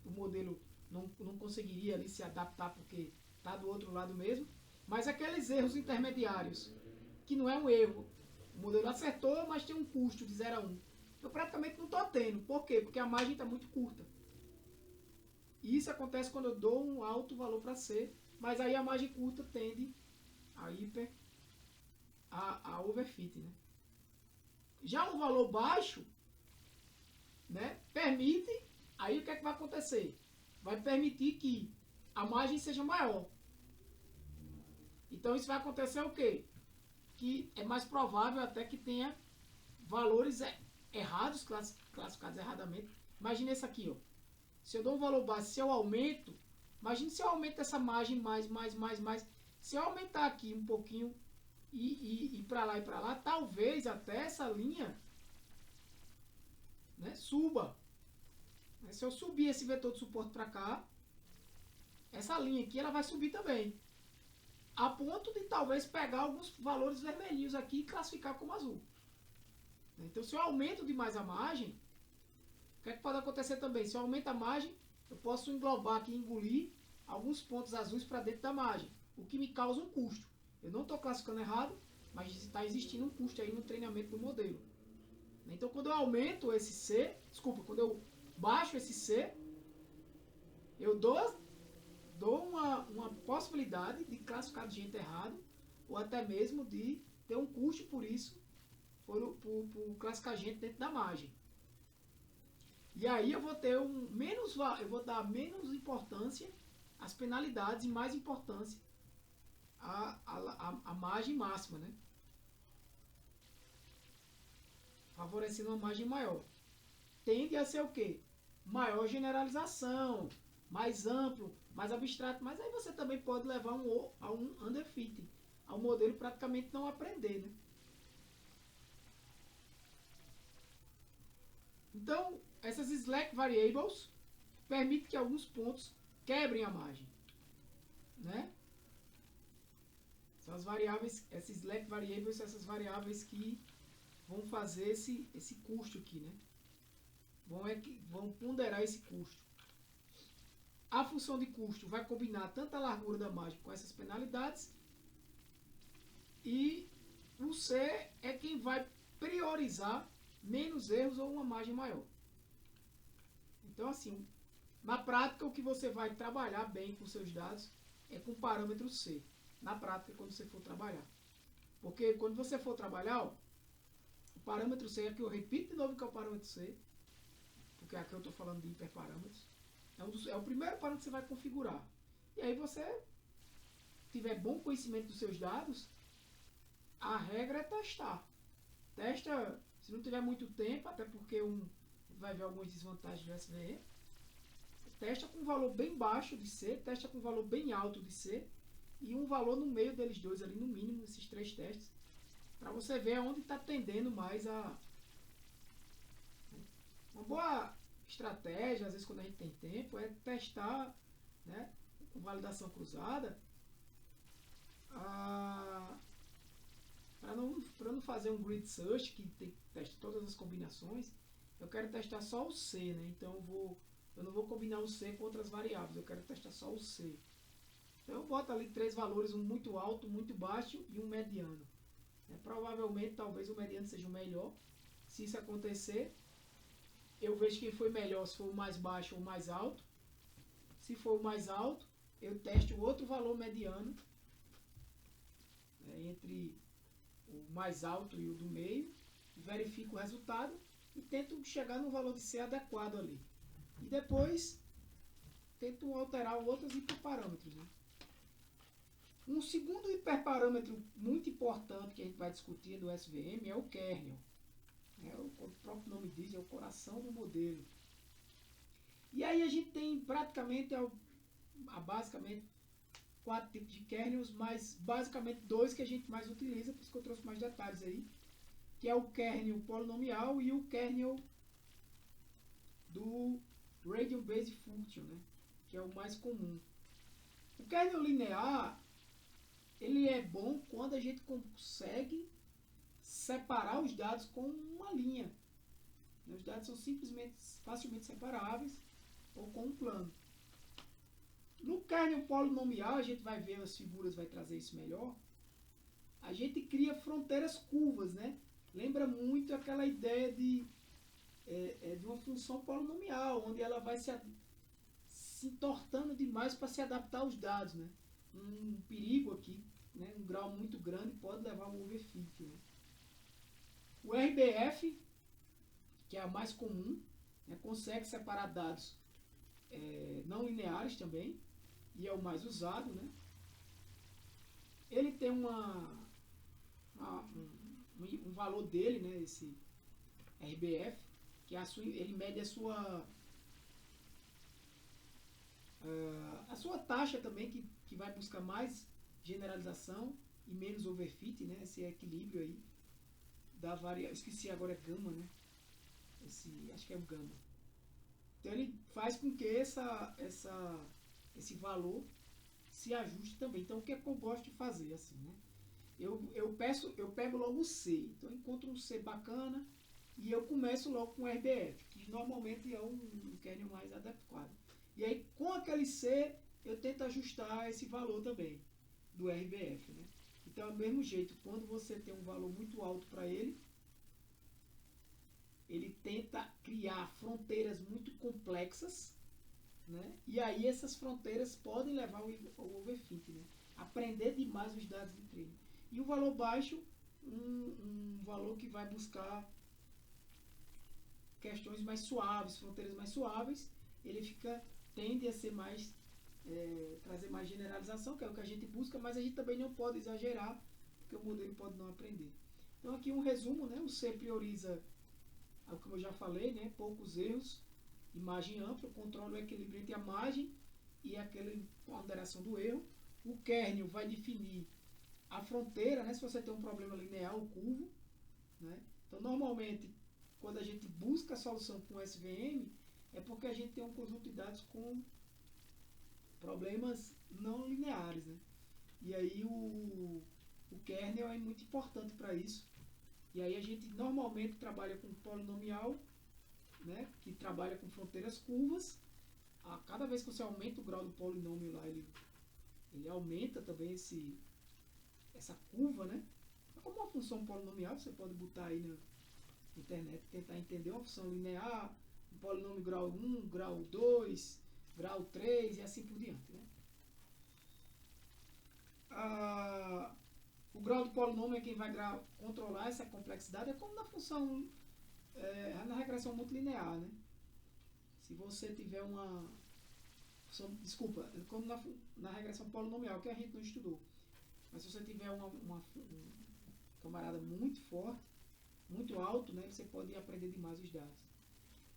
o modelo não conseguiria ali se adaptar, porque está do outro lado mesmo. Mas aqueles erros intermediários, que não é um erro. O modelo acertou, mas tem um custo de 0 a 1. Eu praticamente não estou tendo. Por quê? Porque a margem está muito curta. E isso acontece quando eu dou um alto valor para C, mas aí a margem curta tende a overfit, né? Já um valor baixo, né, permite, aí o que é que vai acontecer? Vai permitir que a margem seja maior. Então isso vai acontecer o quê? Que é mais provável até que tenha valores errados, classificados erradamente. Imagina isso aqui, ó. Se eu dou um valor baixo, se eu aumento, imagine se eu aumento essa margem mais. Se eu aumentar aqui um pouquinho e para lá, talvez até essa linha, né, suba. Se eu subir esse vetor de suporte para cá, essa linha aqui ela vai subir também. A ponto de talvez pegar alguns valores vermelhinhos aqui e classificar como azul. Então, se eu aumento demais a margem, o que é que pode acontecer também? Se eu aumento a margem, eu posso englobar aqui, engolir alguns pontos azuis para dentro da margem, o que me causa um custo. Eu não estou classificando errado, mas está existindo um custo aí no treinamento do modelo. Então, quando eu aumento esse C, quando eu baixo esse C, eu dou uma possibilidade de classificar de jeito errado, ou até mesmo de ter um custo por isso, por classificar gente dentro da margem. E aí eu vou ter eu vou dar menos importância às penalidades e mais importância à margem máxima, né? Favorecendo uma margem maior. Tende a ser o quê? Maior generalização, mais amplo, mais abstrato, mas aí você também pode levar a um underfitting, ao modelo praticamente não aprender, né? Então, essas slack variables permitem que alguns pontos quebrem a margem, né? São as variáveis, essas slack variables, essas variáveis que vão fazer esse custo aqui, né? Vão ponderar esse custo. A função de custo vai combinar tanto a largura da margem com essas penalidades, e o C é quem vai priorizar menos erros ou uma margem maior. Então, assim, na prática, o que você vai trabalhar bem com seus dados é com o parâmetro C. Na prática, quando você for trabalhar. Porque quando você for trabalhar, ó, o parâmetro C, aqui eu repito de novo que é o parâmetro C, porque aqui eu estou falando de hiperparâmetros. É o primeiro parâmetro que você vai configurar. E aí você tiver bom conhecimento dos seus dados, a regra é testar. Testa, se não tiver muito tempo, até porque vai ver algumas desvantagens do SVM. Testa com um valor bem baixo de C, testa com um valor bem alto de C, e um valor no meio deles dois ali, no mínimo, esses 3 testes, para você ver aonde está tendendo mais a... Uma boa estratégia, às vezes quando a gente tem tempo, é testar, né, com validação cruzada, para não fazer um grid search, que tem que testar todas as combinações. Eu quero testar só o C, né? Então eu não vou combinar o C com outras variáveis, eu quero testar só o C. Então eu boto ali 3 valores, um muito alto, muito baixo e um mediano. Provavelmente, talvez o mediano seja o melhor. Se isso acontecer, eu vejo quem foi melhor, se for o mais baixo ou o mais alto. Se for o mais alto, eu testo o outro valor mediano, entre o mais alto e o do meio, verifico o resultado e tento chegar no valor de C adequado ali. E depois tento alterar outros hiperparâmetros, né? Um segundo hiperparâmetro muito importante que a gente vai discutir do SVM é o kernel. O próprio nome diz, é o coração do modelo. E aí a gente tem praticamente, basicamente, 4 tipos de kernels, mas basicamente 2 que a gente mais utiliza, por isso que eu trouxe mais detalhes aí, que é o kernel polinomial e o kernel do Radial Based Function, né? Que é o mais comum. O kernel linear, ele é bom quando a gente consegue separar os dados com uma linha. Os dados são simplesmente, facilmente separáveis ou com um plano. No kernel polinomial, a gente vai ver, as figuras vai trazer isso melhor, a gente cria fronteiras curvas, né? Lembra muito aquela ideia de uma função polinomial, onde ela vai se entortando demais para se adaptar aos dados, né? Um perigo aqui, né? Um grau muito grande pode levar a um overfit, né? O RBF, que é a mais comum, né? Consegue separar dados não lineares também, e é o mais usado, né? Ele tem um valor dele, né? Esse RBF, que ele mede a sua taxa também, que vai buscar mais generalização e menos overfit, né? Esse equilíbrio aí da variável. Esqueci agora, é gama, né? Acho que é o gama. Então ele faz com que esse valor se ajuste também. Então o que é que eu gosto de fazer assim, né? Eu pego logo o C. Então eu encontro um C bacana e eu começo logo com o RBF, que normalmente é um kernel mais adequado. E aí com aquele C eu tento ajustar esse valor também do RBF, né? Então é do mesmo jeito, quando você tem um valor muito alto para ele tenta criar fronteiras muito complexas, né? E aí essas fronteiras podem levar ao overfit, né? Aprender demais os dados de treino. E o valor baixo, um valor que vai buscar questões mais suaves, fronteiras mais suaves, ele tende a ser mais, trazer mais generalização, que é o que a gente busca, mas a gente também não pode exagerar, porque o modelo pode não aprender. Então aqui um resumo, né? O C prioriza, como eu já falei, né? Poucos erros, imagem ampla, controla o equilíbrio entre a margem e aquela ponderação do erro. O kernel vai definir a fronteira, né? Se você tem um problema linear ou curvo, né? Então normalmente quando a gente busca a solução com SVM, é porque a gente tem um conjunto de dados com problemas não lineares, né? E aí o kernel é muito importante para isso. E aí a gente normalmente trabalha com polinomial, né, que trabalha com fronteiras curvas. A cada vez que você aumenta o grau do polinômio lá, ele aumenta também essa curva, né? É como uma função polinomial, você pode botar aí na internet, tentar entender uma função linear, um polinômio grau 1, grau 2, grau 3 e assim por diante, né? O grau do polinômio é quem vai controlar essa complexidade, é como na função, na regressão multilinear, né? Se você tiver uma desculpa, como na regressão polinomial, que a gente não estudou, mas se você tiver um camarada muito forte, muito alto, né, você pode aprender demais os dados.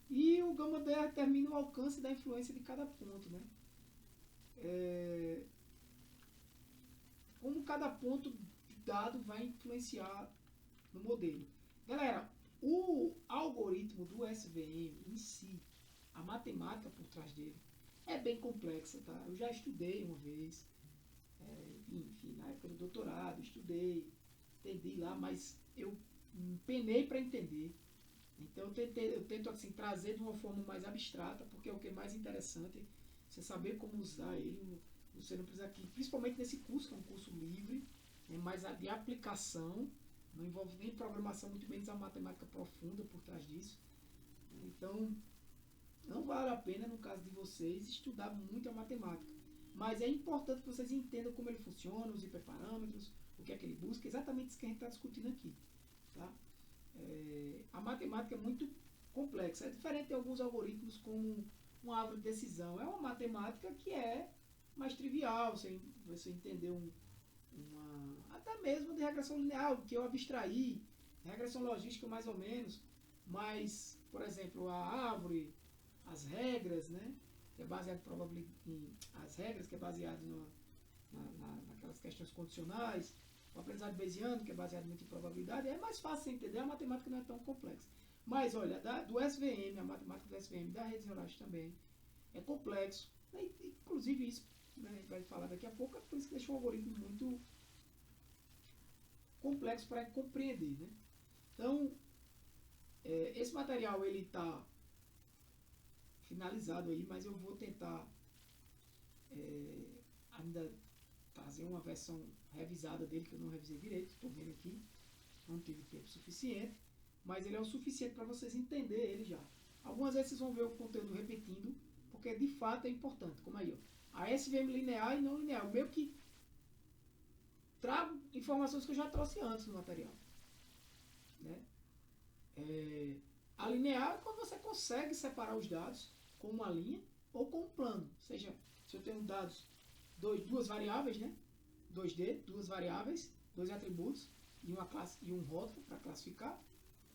E o gama determina o alcance da influência de cada ponto, né? Como cada ponto dado vai influenciar no modelo. Galera, o algoritmo do SVM em si, a matemática por trás dele, é bem complexa, tá? Eu já estudei uma vez, enfim, na época do doutorado, estudei, entendi lá, mas eu penei para entender. Então eu tento assim, trazer de uma forma mais abstrata, porque é o que é mais interessante, você saber como usar ele. Você não precisa aqui, principalmente nesse curso, que é um curso livre, mas de aplicação, não envolve nem programação, muito menos a matemática profunda por trás disso. Então, não vale a pena, no caso de vocês, estudar muito a matemática. Mas é importante que vocês entendam como ele funciona, os hiperparâmetros, o que é que ele busca, exatamente isso que a gente está discutindo aqui. Tá? A matemática é muito complexa, é diferente de alguns algoritmos como uma árvore de decisão. É uma matemática que é mais trivial, você entender até mesmo de regressão linear, que eu abstraí, regressão logística mais ou menos, mas, por exemplo, a árvore, as regras, né, que é baseado em as regras, que é baseado naquelas questões condicionais, o aprendizado bayesiano, que é baseado muito em probabilidade, é mais fácil de entender, a matemática não é tão complexa. Mas, olha, do SVM, a matemática do SVM, da redes neurais também, é complexo, né, inclusive isso, né, a gente vai falar daqui a pouco, é por isso que deixa um algoritmo muito complexo para compreender, né? Então, esse material ele está finalizado aí, mas eu vou tentar ainda trazer uma versão revisada dele, que eu não revisei direito, estou vendo aqui, não tive tempo suficiente, mas ele é o suficiente para vocês entenderem ele já. Algumas vezes vocês vão ver o conteúdo repetindo, porque de fato é importante, como aí, ó, a SVM linear e não linear, eu meio que trago informações que eu já trouxe antes no material, né? A linear é quando você consegue separar os dados com uma linha ou com um plano. Ou seja, se eu tenho dados, duas variáveis, né? 2D, duas variáveis, dois atributos e uma classe e um rótulo para classificar,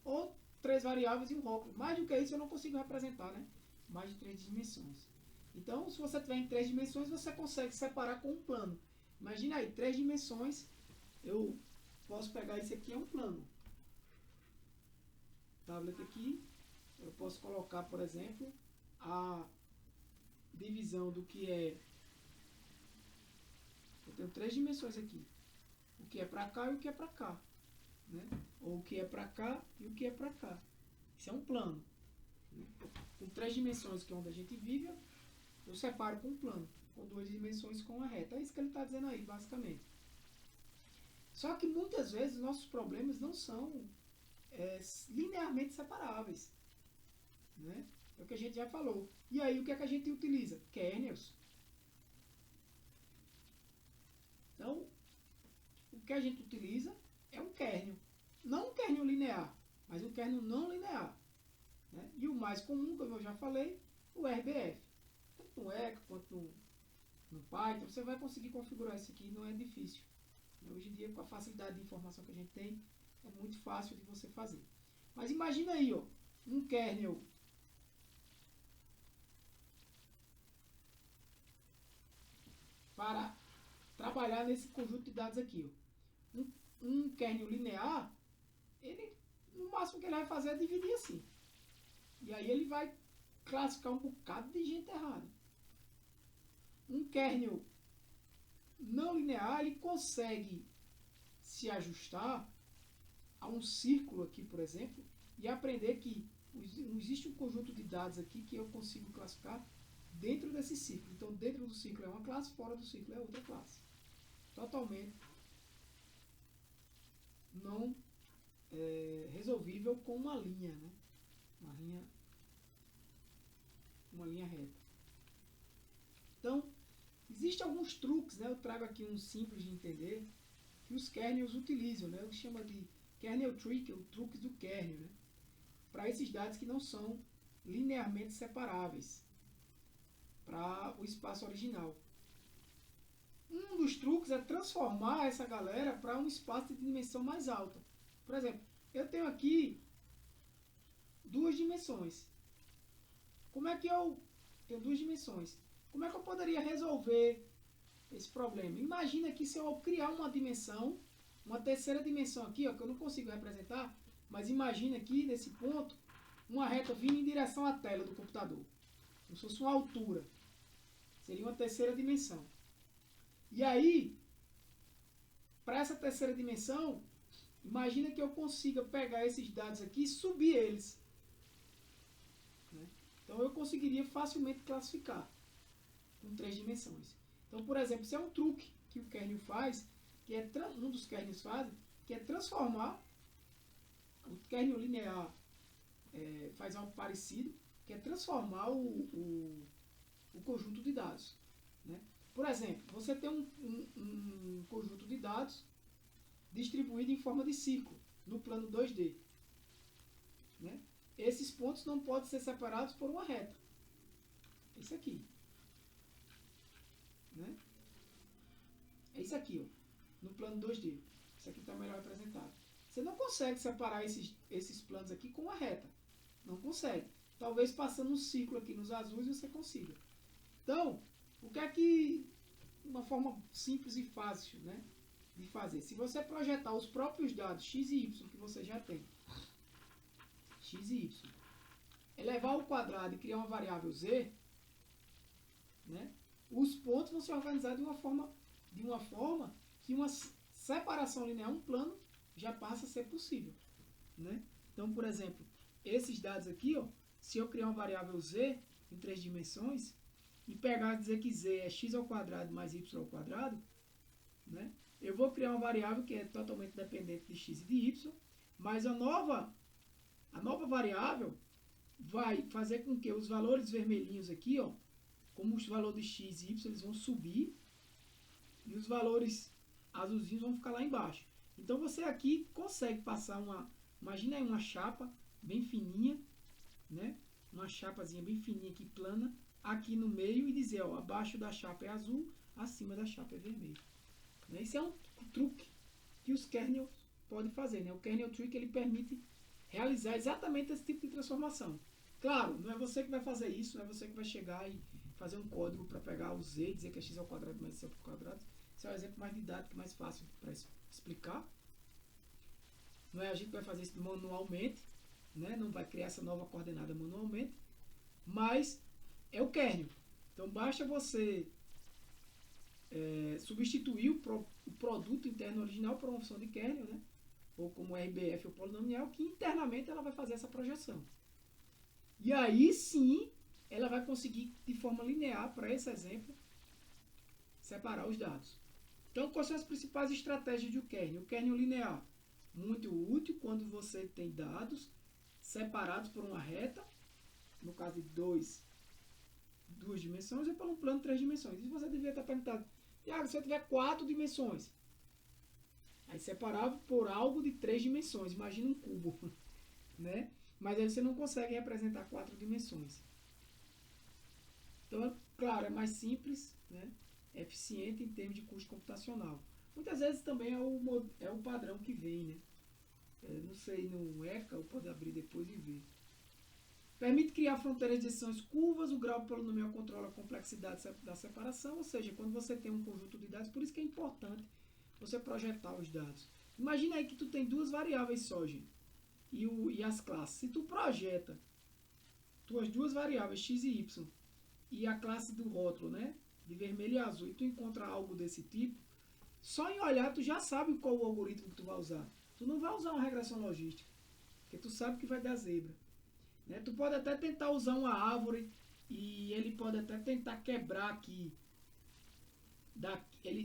ou três variáveis e um rótulo. Mais do que isso eu não consigo representar, né? Mais de 3 dimensões. Então, se você tiver em 3 dimensões, você consegue separar com um plano. Imagina aí, 3 dimensões, eu posso pegar esse aqui, é um plano. Tablet aqui, eu posso colocar, por exemplo, a divisão do que é... Eu tenho 3 dimensões aqui. O que é para cá e o que é para cá. Né? Ou o que é para cá e o que é para cá. Isso é um plano. Né? Com 3 dimensões, que é onde a gente vive, eu separo com um plano. Com 2 dimensões com uma reta. É isso que ele está dizendo aí, basicamente. Só que muitas vezes nossos problemas não são linearmente separáveis. Né? É o que a gente já falou. E aí, o que é que a gente utiliza? Kernels. Então, o que a gente utiliza é um kernel. Não um kernel linear, mas um kernel não linear. Né? E o mais comum, como eu já falei, o RBF. Tanto no Echo quanto no Python, você vai conseguir configurar isso aqui, não é difícil. Hoje em dia, com a facilidade de informação que a gente tem, é muito fácil de você fazer. Mas imagina aí, ó, um kernel para trabalhar nesse conjunto de dados aqui. Ó. Um kernel linear, ele no máximo que ele vai fazer é dividir assim. E aí ele vai classificar um bocado de gente errada. Um kernel não linear, ele consegue se ajustar a um círculo aqui, por exemplo, e aprender que existe um conjunto de dados aqui que eu consigo classificar dentro desse ciclo. Então, dentro do ciclo é uma classe, fora do ciclo é outra classe. Totalmente não resolvível com uma linha, né? Uma linha reta. Então, existem alguns truques, né? Eu trago aqui um simples de entender, que os kernels utilizam, né? Eu chamo de kernel trick, o truque do kernel, né? Para esses dados que não são linearmente separáveis para o espaço original. Um dos truques é transformar essa galera para um espaço de dimensão mais alta. Por exemplo, eu tenho aqui 2 dimensões. Como é que eu tenho 2 dimensões? Como é que eu poderia resolver esse problema? Imagina que se eu criar uma dimensão, uma terceira dimensão aqui, ó, que eu não consigo representar, mas imagina aqui, nesse ponto, uma reta vindo em direção à tela do computador. Como se fosse uma altura. Seria uma terceira dimensão. E aí, para essa terceira dimensão, imagina que eu consiga pegar esses dados aqui e subir eles. Né? Então eu conseguiria facilmente classificar com 3 dimensões. Então, por exemplo, isso é um truque que o kernel faz, que é um dos kernels faz, que é transformar o kernel linear, faz algo parecido, que é transformar o conjunto de dados. Né? Por exemplo, você tem um conjunto de dados distribuído em forma de círculo, no plano 2D. Né? Esses pontos não podem ser separados por uma reta. Esse aqui. Né? É isso aqui, ó, no plano 2D. Isso aqui está melhor representado. Você não consegue separar esses planos aqui com uma reta. Não consegue. Talvez passando um círculo aqui nos azuis você consiga. Então, o que é que... Uma forma simples e fácil, né, de fazer. Se você projetar os próprios dados x e y que você já tem, x e y, elevar ao quadrado e criar uma variável z, né, os pontos vão se organizar de uma forma que uma separação linear, um plano, já passa a ser possível. Né? Então, por exemplo, esses dados aqui, ó, se eu criar uma variável z em 3 dimensões, e pegar e dizer que z é x ao quadrado mais y ao quadrado, né? Eu vou criar uma variável que é totalmente dependente de x e de y, mas a nova variável vai fazer com que os valores vermelhinhos aqui, ó, como os valores de x e y, eles vão subir, e os valores azulzinhos vão ficar lá embaixo. Então você aqui consegue passar imagina aí uma chapa bem fininha, né? Uma chapazinha bem fininha aqui, plana, aqui no meio, e dizer, ó, abaixo da chapa é azul, acima da chapa é vermelho. Né? Isso é um truque que os kernels podem fazer. Né? O kernel trick, ele permite realizar exatamente esse tipo de transformação. Claro, não é você que vai fazer isso, não é você que vai chegar e fazer um código para pegar o z e dizer que é x ao quadrado mais y ao quadrado. Esse é um exemplo mais didático, mais fácil para explicar. Não é a gente que vai fazer isso manualmente, né? Não vai criar essa nova coordenada manualmente, mas é o kernel. Então basta você substituir o produto interno original por uma função de kernel, né? Ou como RBF ou polinomial, que internamente ela vai fazer essa projeção. E aí sim ela vai conseguir, de forma linear, para esse exemplo, separar os dados. Então, quais são as principais estratégias do kernel? O kernel linear, muito útil quando você tem dados separados por uma reta, no caso de 2 dimensões, ou por um plano de 3 dimensões. E você devia estar perguntando, Thiago, se eu tiver 4 dimensões, aí separado por algo de 3 dimensões, imagina um cubo, né? Mas aí você não consegue representar 4 dimensões. Então, claro, é mais simples, né? É eficiente em termos de custo computacional. Muitas vezes também é o padrão que vem, né? Não sei, no ECA, eu posso abrir depois e ver. Permite criar fronteiras de decisões curvas, o grau polinomial controla a complexidade da separação, ou seja, quando você tem um conjunto de dados, por isso que é importante você projetar os dados. Imagina aí que tu tem 2 variáveis só, gente. e as classes. Se tu projeta tuas duas variáveis x e y e a classe do rótulo, né, de vermelho e azul, e tu encontra algo desse tipo, só em olhar tu já sabe qual o algoritmo que tu vai usar. Tu não vai usar uma regressão logística, porque tu sabe que vai dar zebra. Né? Tu pode até tentar usar uma árvore e ele pode até tentar quebrar aqui.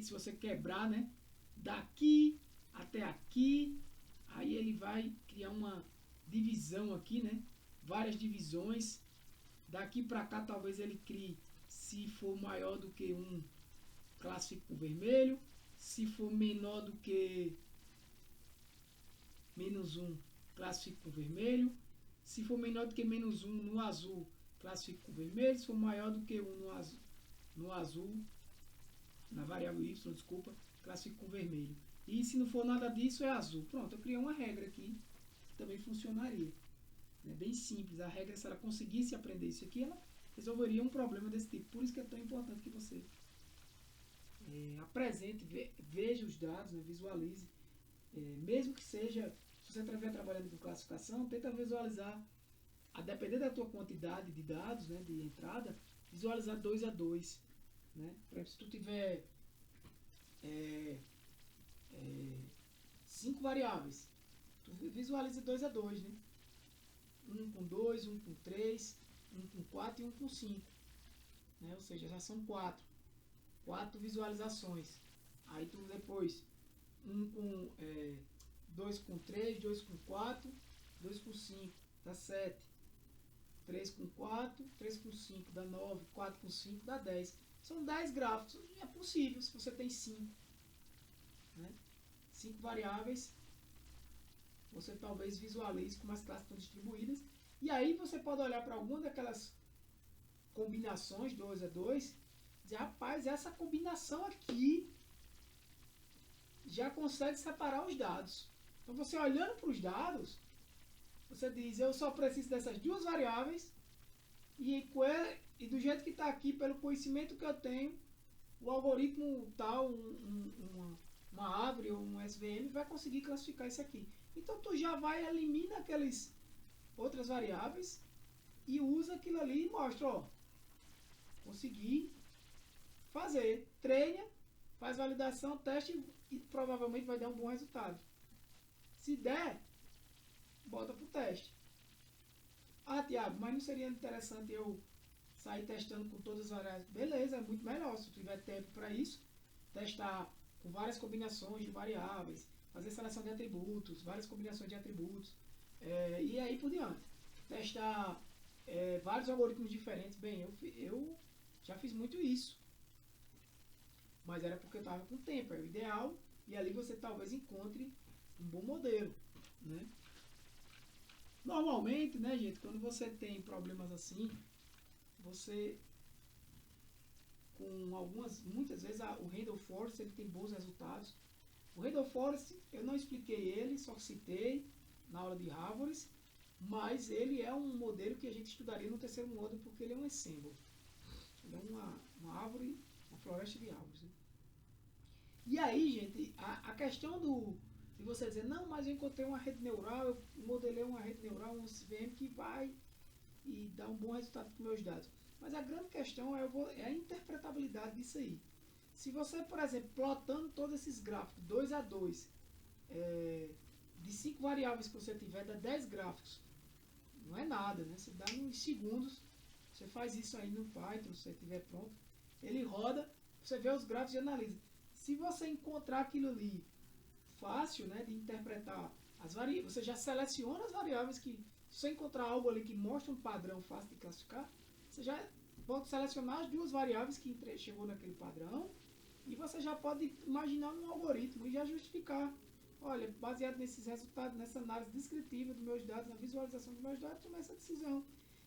Se você quebrar, né, daqui até aqui, aí ele vai criar uma divisão aqui, né, várias divisões. Daqui para cá talvez ele crie, se for maior do que 1, classifique com vermelho. Se for menor do que menos 1, classifique com vermelho. Se for menor do que menos 1 no azul, classifique com vermelho. Se for maior do que 1 no azul, na variável y, desculpa, classifique com vermelho. E se não for nada disso, é azul. Pronto, eu criei uma regra aqui que também funcionaria. É bem simples. A regra, se ela conseguisse aprender isso aqui, ela resolveria um problema desse tipo. Por isso que é tão importante que você apresente, veja os dados, né, visualize. Mesmo que seja, se você estiver trabalhando com classificação, tenta visualizar, a depender da tua quantidade de dados, né, de entrada, visualizar 2 a 2. Né? Por exemplo, se tu tiver 5 variáveis, tu visualiza 2 a 2, né? 1 com 2, 1 com 3, 1 com 4 e 1 com 5. Né? Ou seja, já são 4 visualizações. Aí tu depois 2 com 3, 2 com 4, 2 com 5, dá 7. 3 com 4, 3 com 5 dá 9, 4 com 5 dá 10. São 10 gráficos. É possível se você tem 5. Né? 5 variáveis. Você talvez visualize como as classes estão distribuídas. E aí você pode olhar para alguma daquelas combinações 2 a 2 e dizer, rapaz, essa combinação aqui já consegue separar os dados. Então você olhando para os dados, você diz, eu só preciso dessas duas variáveis e do jeito que está aqui, pelo conhecimento que eu tenho, o algoritmo tal, uma árvore ou um SVM vai conseguir classificar isso aqui. Então tu já vai, elimina aquelas outras variáveis e usa aquilo ali e mostra, ó, consegui fazer, treina, faz validação, teste e provavelmente vai dar um bom resultado. Se der, bota pro teste. Ah, Tiago, mas não seria interessante eu sair testando com todas as variáveis? Beleza, é muito melhor se tiver tempo para isso, testar com várias combinações de variáveis, fazer seleção de atributos, várias combinações de atributos, e aí por diante. Testar vários algoritmos diferentes. Bem, eu já fiz muito isso, mas era porque eu estava com tempo, é o ideal, e ali você talvez encontre um bom modelo, né? Normalmente, né, gente, quando você tem problemas assim, você muitas vezes o Randall Forest ele tem bons resultados. O Randall Forest, eu não expliquei ele, só citei na aula de árvores, mas ele é um modelo que a gente estudaria no terceiro módulo, porque ele é um ensemble. Ele é uma árvore, uma floresta de árvores. Né? E aí, gente, a questão de você dizer, não, mas eu encontrei uma rede neural, eu modelei uma rede neural, um SVM que vai e dá um bom resultado com meus dados. Mas a grande questão é a interpretabilidade disso aí. Se você, por exemplo, plotando todos esses gráficos 2 a 2, de 5 variáveis que você tiver, dá 10 gráficos. Não é nada, né? Você dá uns segundos, você faz isso aí no Python, se você tiver pronto, ele roda, você vê os gráficos e analisa. Se você encontrar aquilo ali fácil, né, de interpretar as variáveis, você já seleciona as variáveis que, se você encontrar algo ali que mostra um padrão fácil de classificar, você já pode selecionar as duas variáveis que chegou naquele padrão e você já pode imaginar um algoritmo e já justificar. Olha, baseado nesses resultados, nessa análise descritiva dos meus dados, na visualização dos meus dados, tomei essa decisão.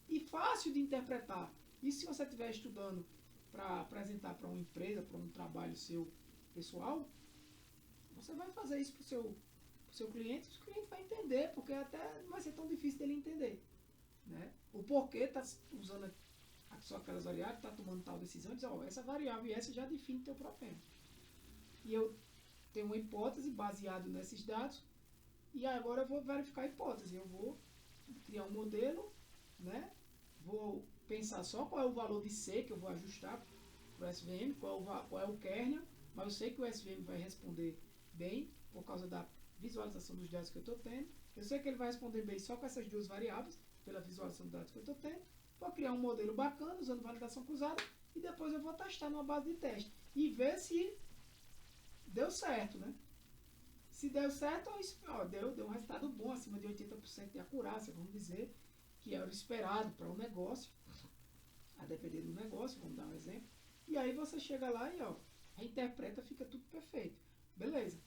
E fácil de interpretar. E se você estiver estudando para apresentar para uma empresa, para um trabalho seu pessoal, você vai fazer isso para o seu cliente, o cliente vai entender, porque até não vai ser tão difícil dele entender. Né? O porquê está usando só aquelas variáveis, está tomando tal decisão, diz, essa variável e essa já define o teu problema. E eu tenho uma hipótese baseada nesses dados, E agora eu vou verificar a hipótese. Eu vou criar um modelo, né? Vou pensar só qual é o valor de C que eu vou ajustar para o SVM, qual é o kernel, mas eu sei que o SVM vai responder bem por causa da visualização dos dados que eu estou tendo. Eu sei que ele vai responder bem só com essas duas variáveis, pela visualização dos dados que eu estou tendo. Vou criar um modelo bacana usando validação cruzada e depois eu vou testar numa base de teste e ver se deu certo, né? Se deu certo, deu um resultado bom, acima de 80% de acurácia, vamos dizer, que era o esperado para o negócio, a depender do negócio, vamos dar um exemplo. E aí você chega lá e reinterpreta, fica tudo perfeito. Beleza.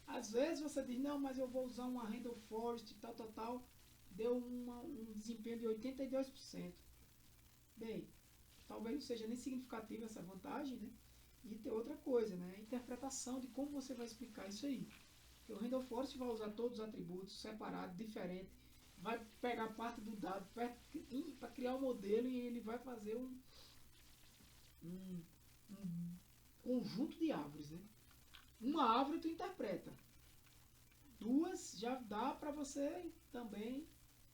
Às vezes você diz, não, mas eu vou usar uma Randall Forest, tal, deu um desempenho de 82%. Bem, talvez não seja nem significativa essa vantagem, né? E tem outra coisa, né? A interpretação de como você vai explicar isso aí. Porque o Randall Forest vai usar todos os atributos separados, diferentes, vai pegar parte do dado para criar um modelo e ele vai fazer um conjunto de árvores, né? Uma árvore tu interpreta, duas já dá para você também,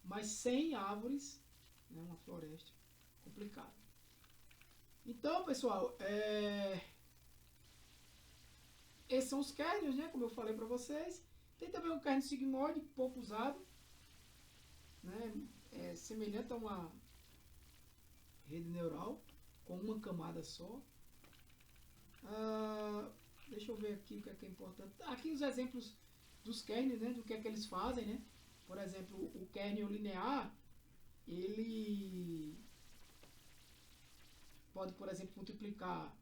mas 100 árvores, né? Uma floresta, complicado. Então, pessoal, esses são os kernels, né? Como eu falei para vocês. Tem também um kernel sigmoide, pouco usado, né? É semelhante a uma rede neural com uma camada só. Deixa eu ver aqui o que é importante. Aqui os exemplos dos kernels, né? Do que é que eles fazem, né? Por exemplo, o kernel linear, ele pode, por exemplo, multiplicar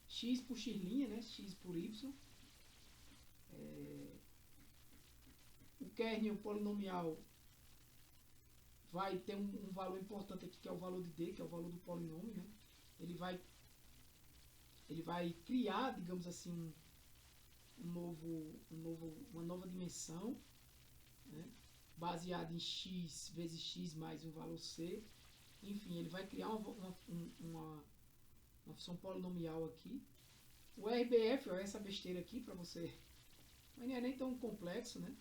x por x', né? X por y. O kernel polinomial vai ter um valor importante aqui, que é o valor de d, que é o valor do polinômio, né? Ele vai criar, digamos assim, uma nova dimensão, né? Baseada em x vezes x mais um valor c. Enfim, ele vai criar uma função polinomial aqui. O RBF, essa besteira aqui para você, mas não é nem tão complexo, né?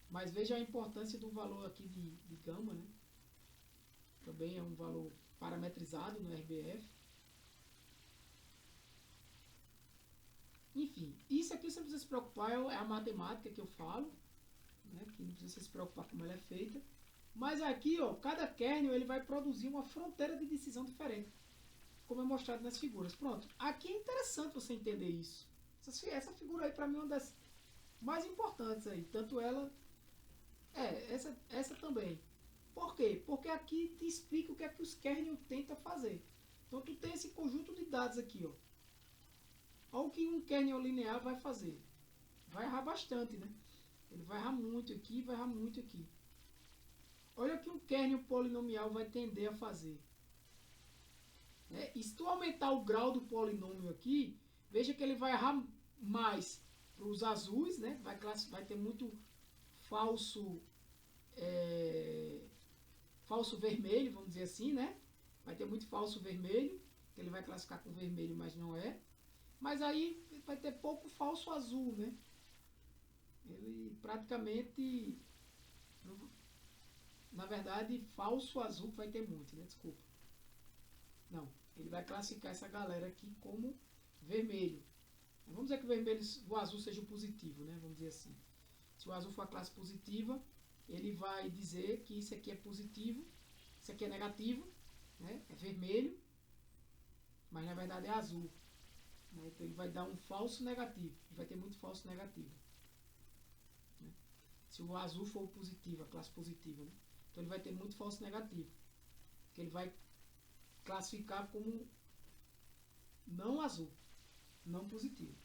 Mas veja a importância do valor aqui de gama, né? Também é um valor parametrizado no RBF. Enfim, isso aqui você não precisa se preocupar, é a matemática que eu falo, né? Que não precisa se preocupar como ela é feita. Mas aqui, cada kernel ele vai produzir uma fronteira de decisão diferente, como é mostrado nas figuras. Pronto, aqui é interessante você entender isso. Essa figura aí para mim é uma das mais importantes aí, tanto ela essa também. Por quê? Porque aqui te explica o que é que os kernel tentam fazer. Então tu tem esse conjunto de dados aqui, Olha o que um kernel linear vai fazer. Vai errar bastante, né? Ele vai errar muito aqui, vai errar muito aqui. Olha o que um kernel polinomial vai tender a fazer. E se tu aumentar o grau do polinômio aqui, veja que ele vai errar mais para os azuis, né? Vai ter muito falso vermelho, vamos dizer assim, né? Vai ter muito falso vermelho, que ele vai classificar com vermelho, mas não é. Mas aí vai ter pouco falso azul, né? Ele praticamente, na verdade, falso azul vai ter muito, né? Desculpa. Não, ele vai classificar essa galera aqui como vermelho. Vamos dizer que o azul seja o positivo, né? Vamos dizer assim. Se o azul for a classe positiva, ele vai dizer que isso aqui é positivo, isso aqui é negativo, né? É vermelho, mas na verdade é azul. Né? Então ele vai dar um falso negativo, vai ter muito falso negativo. Né? Se o azul for o positivo, a classe positiva, né? Então ele vai ter muito falso negativo, que ele vai classificar como não azul, não positivo,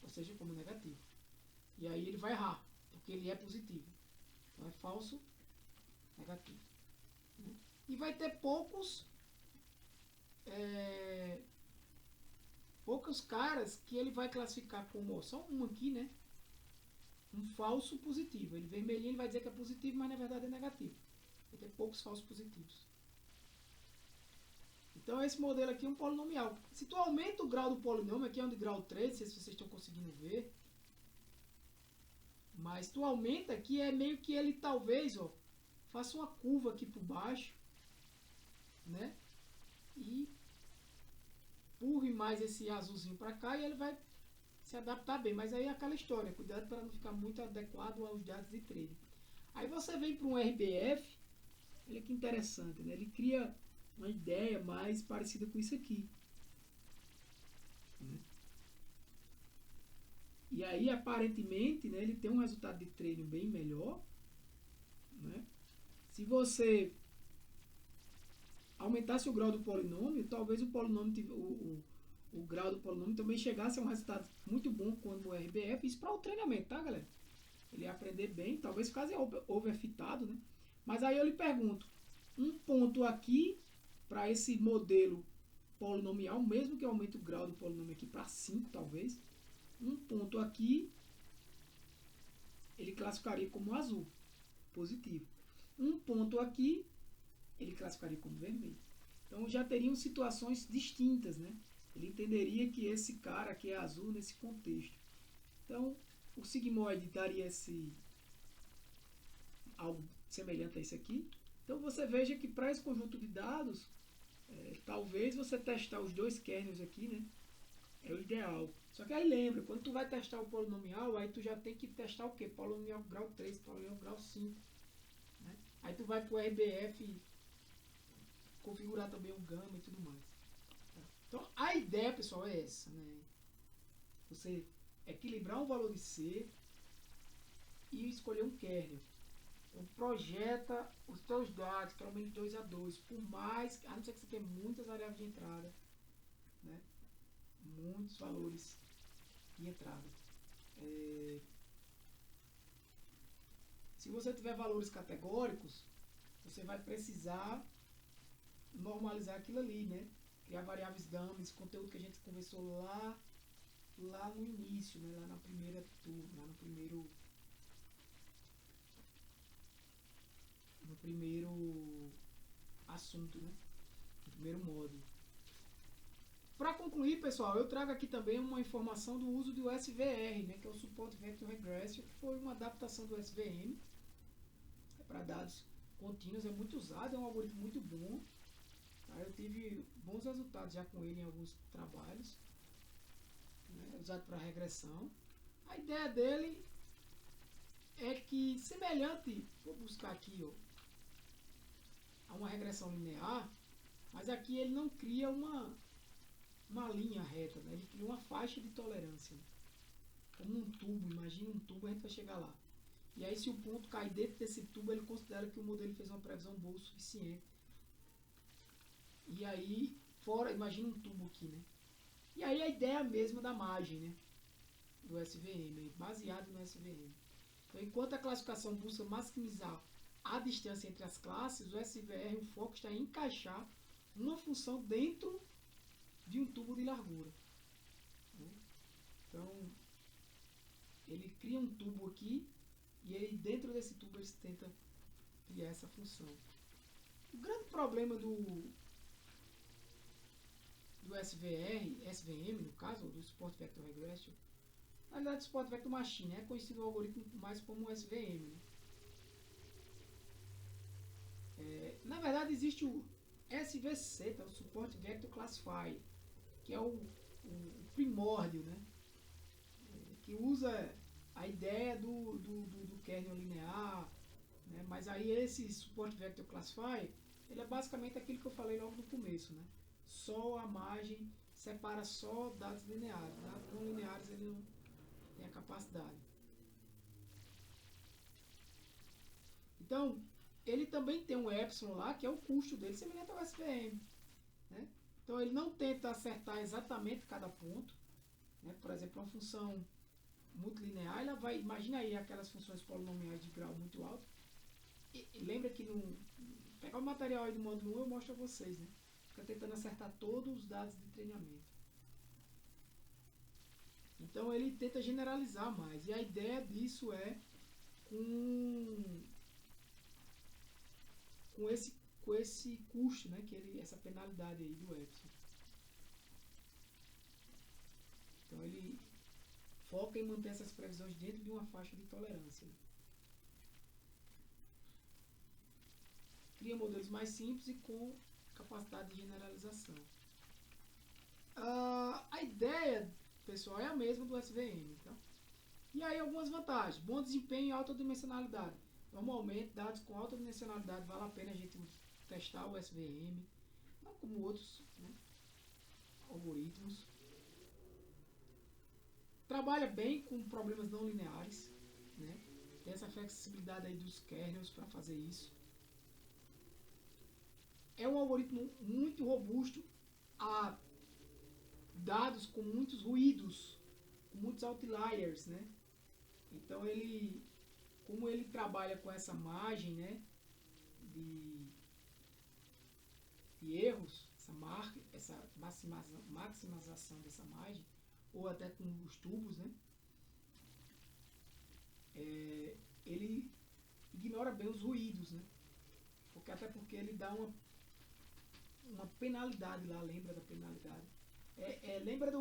ou seja, como negativo. E aí ele vai errar, porque ele é positivo. Então é falso negativo. Né? E vai ter poucos caras que ele vai classificar como, só um aqui, né? Um falso positivo. Ele vermelhinho ele vai dizer que é positivo, mas na verdade é negativo. Vai ter poucos falsos positivos. Então esse modelo aqui é um polinomial. Se tu aumenta o grau do polinômio, aqui é um de grau 3, não sei se vocês estão conseguindo ver. Mas tu aumenta aqui, é meio que ele talvez, ó, faça uma curva aqui por baixo, né? E empurre mais esse azulzinho para cá e ele vai se adaptar bem. Mas aí é aquela história, cuidado para não ficar muito adequado aos dados de trade. Aí você vem para um RBF, olha que interessante, né? Ele cria uma ideia mais parecida com isso aqui, né? E aí, aparentemente, né, ele tem um resultado de treino bem melhor, né? Se você aumentasse o grau do polinômio, talvez o polinômio, o grau do polinômio também chegasse a um resultado muito bom quando o RBF. Isso para o treinamento, tá, galera? Ele ia aprender bem, talvez ficasse overfitado, né? Mas aí eu lhe pergunto, um ponto aqui para esse modelo polinomial, mesmo que eu aumente o grau do polinômio aqui para 5, talvez, um ponto aqui ele classificaria como azul, positivo. Um ponto aqui ele classificaria como vermelho. Então já teriam situações distintas, né? Ele entenderia que esse cara aqui é azul nesse contexto. Então o sigmoide daria algo semelhante a isso aqui. Então você veja que para esse conjunto de dados, talvez você testar os dois kernels aqui, né? É o ideal. Só que aí lembra, quando tu vai testar o polinomial, aí tu já tem que testar o quê? Polinomial grau 3, polinomial grau 5. Né? Aí tu vai pro RBF configurar também o gama e tudo mais. Tá? Então a ideia, pessoal, é essa, né? Você equilibrar um valor de C e escolher um kernel. Então projeta os teus dados, pelo menos 2 a 2, por mais, a não ser que você tenha muitas variáveis de entrada, né? Muitos valores de entrada. Se você tiver valores categóricos, você vai precisar normalizar aquilo ali, né? Criar variáveis dummy, esse conteúdo que a gente conversou lá no início, né? Lá na primeira turma, lá no primeiro assunto, né? No primeiro módulo. Para concluir, pessoal, eu trago aqui também uma informação do uso do SVR, né, que é o Support Vector Regression, que foi uma adaptação do SVM para dados contínuos, é muito usado, é um algoritmo muito bom. Tá? Eu tive bons resultados já com ele em alguns trabalhos, né, usado para regressão. A ideia dele é que, semelhante, vou buscar aqui, ó, a uma regressão linear, mas aqui ele não cria uma linha reta, né? Ele cria uma faixa de tolerância, como um tubo. Imagina um tubo, a gente vai chegar lá. E aí, se o ponto cai dentro desse tubo, ele considera que o modelo fez uma previsão boa o suficiente. E aí, fora, imagina um tubo aqui, né? E aí a ideia mesma da margem, né? Do SVM, baseado no SVM. Então, enquanto a classificação busca maximizar a distância entre as classes, o SVR, o foco está em encaixar uma função dentro de um tubo de largura. Então, ele cria um tubo aqui e aí dentro desse tubo ele tenta criar essa função. O grande problema do SVM, no caso, do Support Vector Regression, na verdade, o Support Vector Machine é conhecido o algoritmo mais como SVM. Né? Na verdade, existe o SVC, tá? O Support Vector Classifier, que é o primórdio, né? Que usa a ideia do kernel linear, né? Mas aí esse Support Vector Classifier, ele é basicamente aquilo que eu falei logo no começo, né? Só a margem separa só dados lineares, dados não lineares ele não tem a capacidade. Então, ele também tem um epsilon lá, que é o custo dele, semelhante ao SVM, né? Então ele não tenta acertar exatamente cada ponto, né? Por exemplo, uma função multilinear, ela vai, imagina aí aquelas funções polinomiais de grau muito alto. E lembra que pegar o material aí do módulo 1 eu mostro a vocês, né? Fica tentando acertar todos os dados de treinamento. Então ele tenta generalizar mais. E a ideia disso é com esse custo, né, que essa penalidade aí do epsilon. Então ele foca em manter essas previsões dentro de uma faixa de tolerância. Cria modelos mais simples e com capacidade de generalização. A ideia, pessoal, é a mesma do SVM. Tá? E aí algumas vantagens. Bom desempenho e alta dimensionalidade. Normalmente, dados com alta dimensionalidade, vale a pena a gente testar o SVM, não como outros, né, algoritmos. Trabalha bem com problemas não lineares, né? Tem essa flexibilidade aí dos kernels para fazer isso. É um algoritmo muito robusto a dados com muitos ruídos, com muitos outliers, né? Então ele, como ele trabalha com essa margem, né, de erros, essa maximização dessa margem, ou até com os tubos, né? Ele ignora bem os ruídos, né? Até porque ele dá uma penalidade lá, lembra da penalidade? Lembra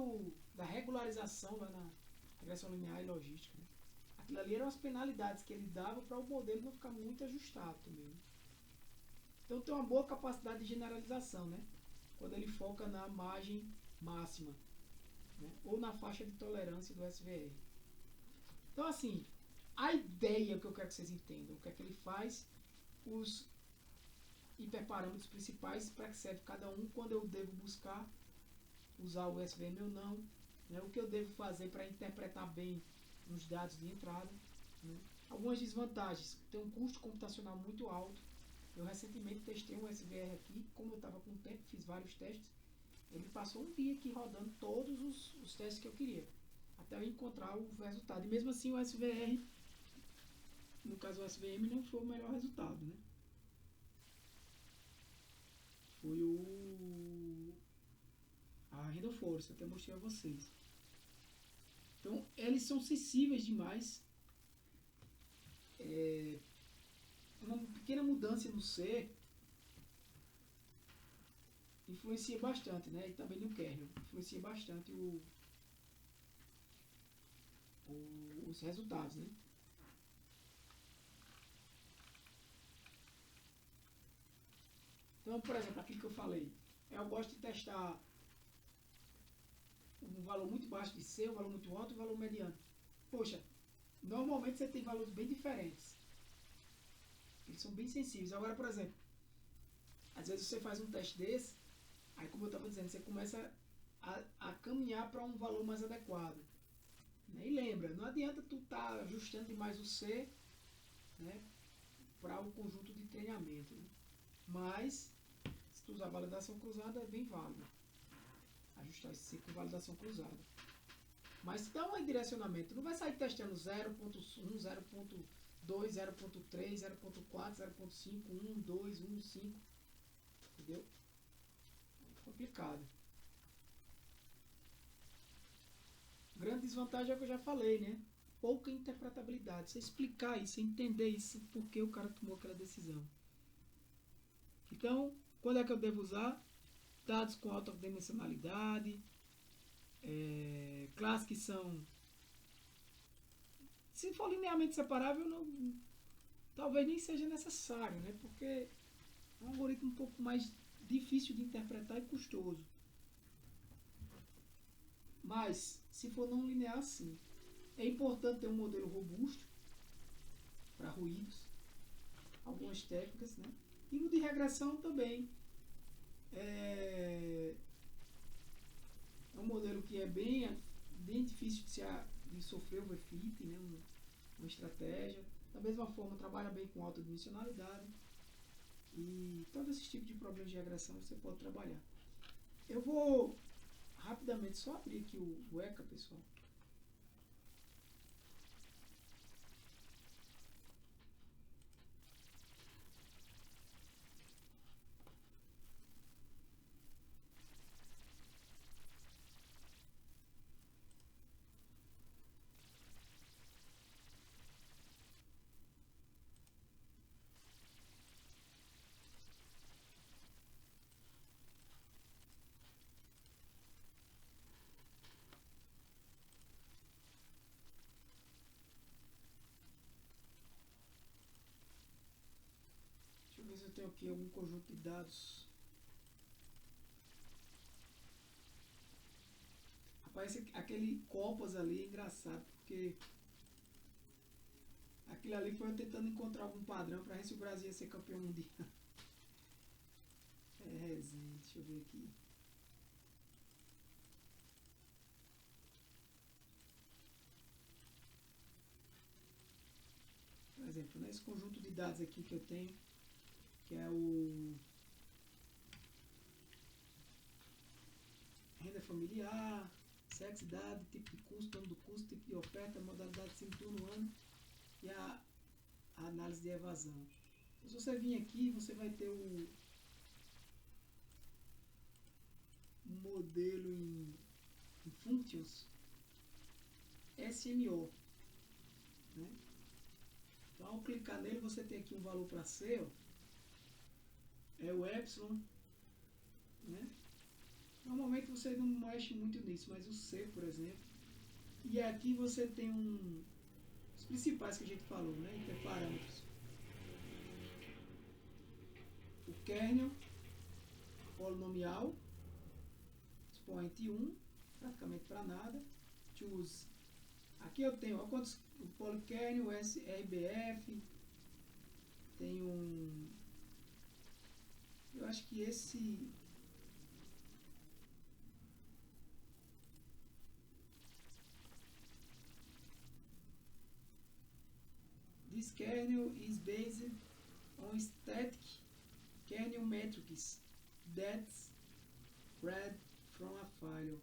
da regularização lá na regressão linear e logística, né? Aquilo ali eram as penalidades que ele dava para o modelo não ficar muito ajustado também. Né? Então tem uma boa capacidade de generalização, né? Quando ele foca na margem máxima, né? Ou na faixa de tolerância do SVR. Então assim, a ideia que eu quero que vocês entendam, o que é que ele faz, os hiperparâmetros principais, para que serve cada um, quando eu devo buscar usar o SVM ou não, né? O que eu devo fazer para interpretar bem os dados de entrada, né? Algumas desvantagens, tem um custo computacional muito alto. Eu recentemente testei um SVR aqui, como eu estava com tempo, fiz vários testes, ele passou um dia aqui rodando todos os testes que eu queria, até eu encontrar o resultado. E mesmo assim o SVR, no caso o SVM, não foi o melhor resultado, né? Foi a renda força, até mostrei a vocês. Então eles são sensíveis demais. Uma pequena mudança no C influencia bastante, né? E também no kernel influencia bastante os resultados, né? Então, por exemplo, aquilo que eu falei, eu gosto de testar um valor muito baixo de C, um valor muito alto e um valor mediano. Poxa, normalmente você tem valores bem diferentes. Eles são bem sensíveis. Agora, por exemplo, às vezes você faz um teste desse, aí como eu estava dizendo, você começa a caminhar para um valor mais adequado. Né? E lembra, não adianta tu estar ajustando demais o C, né, para o conjunto de treinamento. Né? Mas, se tu usar validação cruzada, é bem válido. Ajustar esse C com validação cruzada. Mas dá um direcionamento. Não vai sair testando 0.1, 0.2, 0.3, 0.4, 0.5, 1, 2, 1, 5. Entendeu? É complicado. Grande desvantagem é o que eu já falei, né? Pouca interpretabilidade. Você explicar isso, você entender isso, por que o cara tomou aquela decisão. Então, quando é que eu devo usar? Dados com alta dimensionalidade, classes que são... Se for linearmente separável, não, talvez nem seja necessário, né? Porque é um algoritmo um pouco mais difícil de interpretar e custoso. Mas, se for não linear, sim. É importante ter um modelo robusto para ruídos, algumas técnicas, né? E no de regressão também. É um modelo que é bem difícil de sofrer overfit, né? Uma estratégia. Da mesma forma, trabalha bem com alta dimensionalidade. E todo esse tipo de problemas de regressão você pode trabalhar. Eu vou rapidamente só abrir aqui o ECA, pessoal. tenho aqui algum conjunto de dados. Aparece aquele copas ali, é engraçado, porque aquilo ali foi eu tentando encontrar algum padrão para ver se o Brasil ia ser campeão mundial. É resenha, deixa eu ver aqui. Por exemplo, nesse conjunto de dados aqui que eu tenho, que é o renda familiar, sexo, idade, tipo de custo, nome do custo, tipo de oferta, modalidade de turno, ano e a análise de evasão. Então, se você vir aqui, você vai ter o modelo em functions SMO, né? Então, ao clicar nele, você tem aqui um valor para C, ó, é o epsilon, né? Normalmente você não mexe muito nisso, mas o C, por exemplo. E aqui você tem os principais que a gente falou, né? Interparâmetros. O kernel polinomial, expoente 1, praticamente para nada. Choose. Aqui eu tenho, olha quantos, o polykernel, o RBF, tem eu acho que esse this kernel is based on static kernel metrics that's read from a file.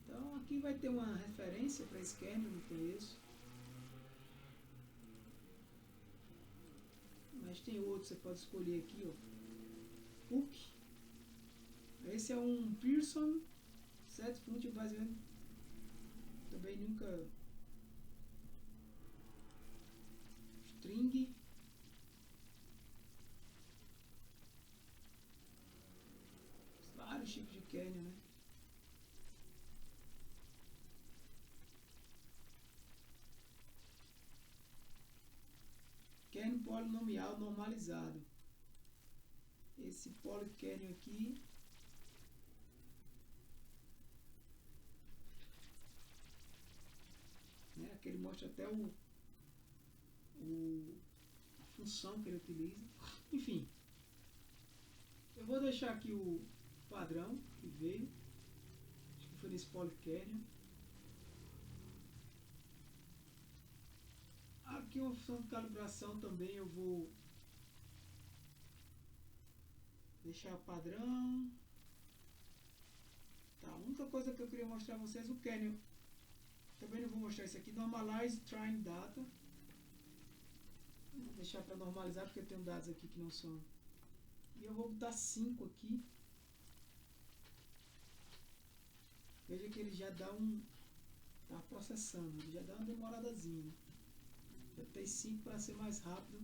Então aqui vai ter uma referência para esse kernel, não conheço. Mas tem outro, você pode escolher aqui, ó. Hook. Esse é um Pearson set function baseado. Também nunca. String. Vários tipos de kernel, né? Kernel polinomial normalizado. Esse polykernel aqui né, que ele mostra até a função que ele utiliza. Enfim, eu vou deixar aqui o padrão que veio, acho que foi nesse polykernel. Aqui uma função de calibração também eu vou deixar padrão. Tá, a única coisa que eu queria mostrar a vocês é o kernel. Também não vou mostrar isso aqui. Normalize train data. Vou deixar para normalizar porque eu tenho dados aqui que não são. E eu vou botar 5 aqui. Veja que ele já dá tá processando, ele já dá uma demoradazinha. Eu botei 5 para ser mais rápido.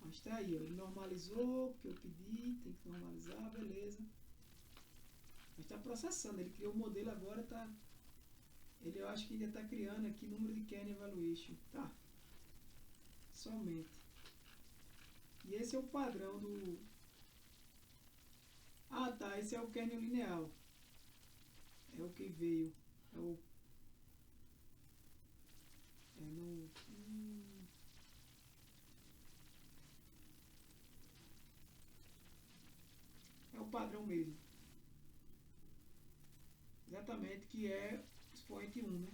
Mas tá aí, ó, ele normalizou, porque eu pedi, tem que normalizar, beleza. Mas está processando, ele criou o modelo agora, tá. Ele eu acho que ainda está criando aqui número de kernel evaluation, tá? Somente. E esse é o padrão do. Ah, tá, esse é o kernel lineal. É o que veio. É o. É no. É o padrão mesmo. Exatamente, que é expoente 1, né?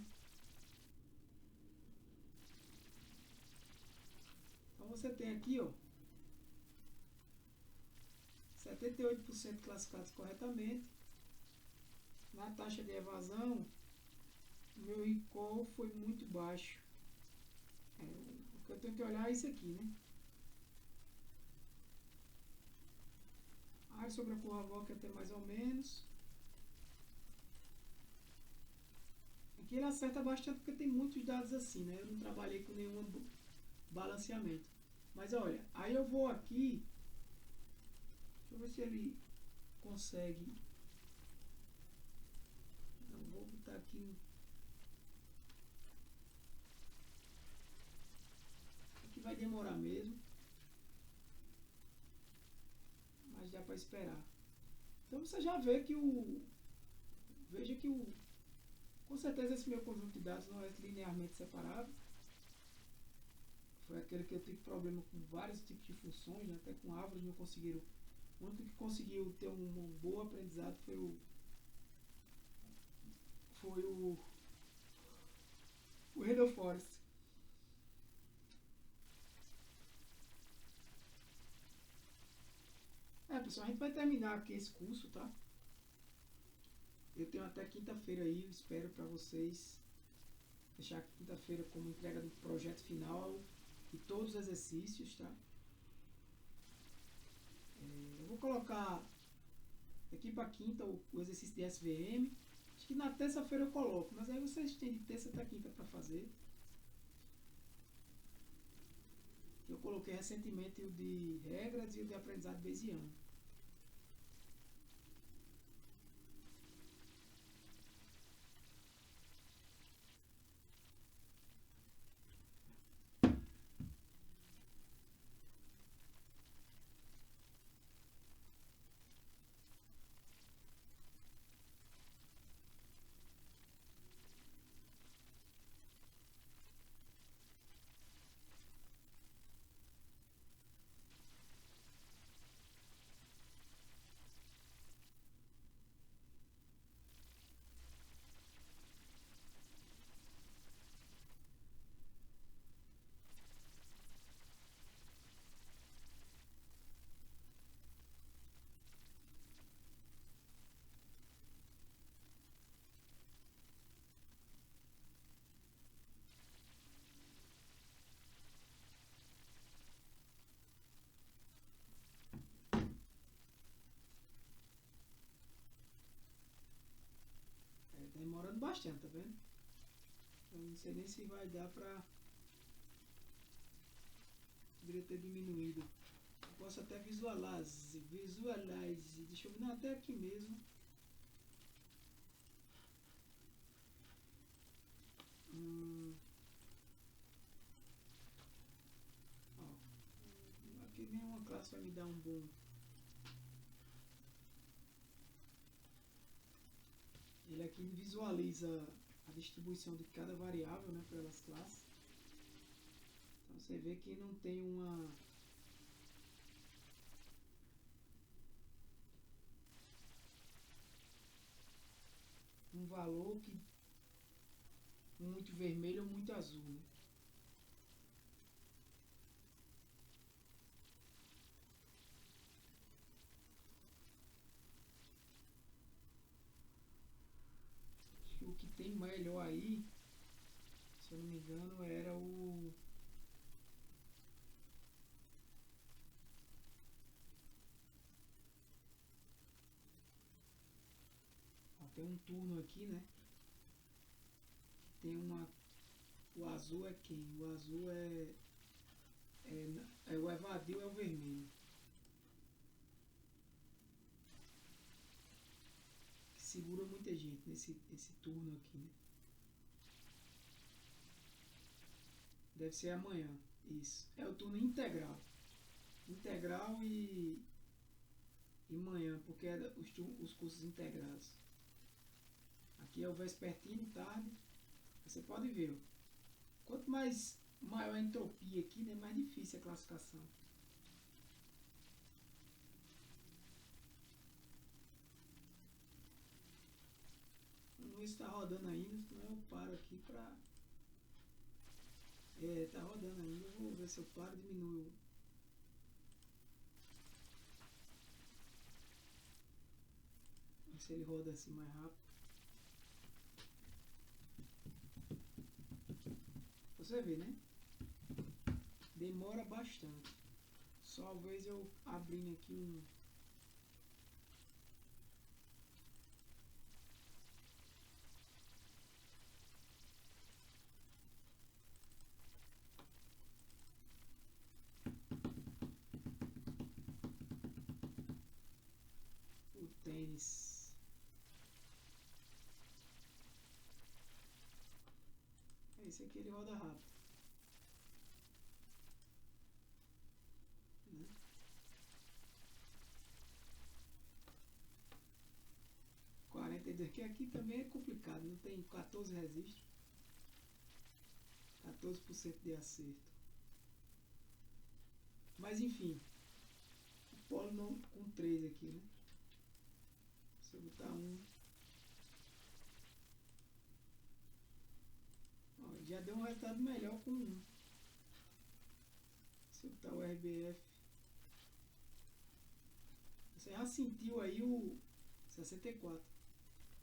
Então você tem aqui, ó, 78% classificados corretamente. Na taxa de evasão, o meu recall foi muito baixo. O que eu tenho que olhar é isso aqui, né? Aí sobre a curva que até mais ou menos. Aqui ele acerta bastante porque tem muitos dados assim, né? Eu não trabalhei com nenhum balanceamento. Mas olha, aí eu vou aqui. Deixa eu ver se ele consegue. Não, vou botar aqui. esperar. Então você já vê que veja que com certeza esse meu conjunto de dados não é linearmente separável. Foi aquele que eu tive problema com vários tipos de funções, né? Até com árvores não conseguiram. O único que conseguiu ter um bom aprendizado foi o Randall Forest. Pessoal, a gente vai terminar aqui esse curso, tá? Eu tenho até quinta-feira aí, eu espero para vocês deixar quinta-feira como entrega do projeto final e todos os exercícios, tá? Eu vou colocar aqui para quinta o exercício de SVM. Acho que na terça-feira eu coloco, mas aí vocês têm de terça até quinta para fazer. Eu coloquei recentemente o de regras e o de aprendizado bayesiano. Tá demorando bastante, tá vendo? Eu não sei nem se vai dar pra... Poderia ter diminuído. Eu posso até visualize. Deixa eu ver, não, até aqui mesmo. Ó, aqui nenhuma classe vai me dar um bom... Ele aqui visualiza a distribuição de cada variável, né, pelas classes. Então você vê que não tem um valor que muito vermelho ou muito azul, né? Acho que o que tem melhor aí, se eu não me engano, era o... Ó, tem um turno aqui, né? Tem uma... O azul é quem? O azul é o evadiu, é o vermelho. Que segura muita gente nesse turno aqui, né? Deve ser amanhã. Isso. É o turno integral. Integral e manhã, porque é os cursos integrados. Aqui é o vespertino, tarde. Você pode ver, ó. Quanto mais maior a entropia aqui, né, mais difícil a classificação. Não está rodando ainda, senão eu paro aqui para... tá rodando ainda. Eu vou ver se eu paro e diminuo. Ver se ele roda assim mais rápido. Você vê, né? Demora bastante. Só uma vez eu abrindo aqui o tênis. Esse aqui ele roda rápido, né? líder, que aqui também é complicado, não tem 14 registros, 14% de acerto. Mas enfim, o polo não, com 3 aqui, né? Se eu botar 1, ó, já deu um resultado melhor com 1. Se eu botar o RBF, você já sentiu aí o 64.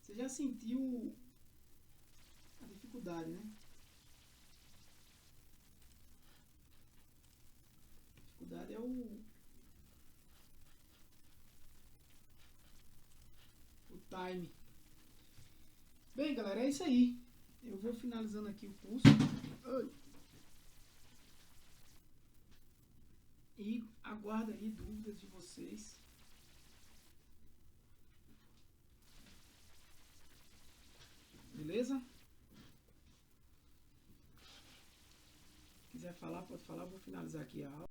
Você já sentiu a dificuldade, né? A dificuldade é o time. Bem, galera, é isso aí. Eu vou finalizando aqui o curso. E aguardo aí dúvidas de vocês. Beleza? Se quiser falar, pode falar. Vou finalizar aqui a aula.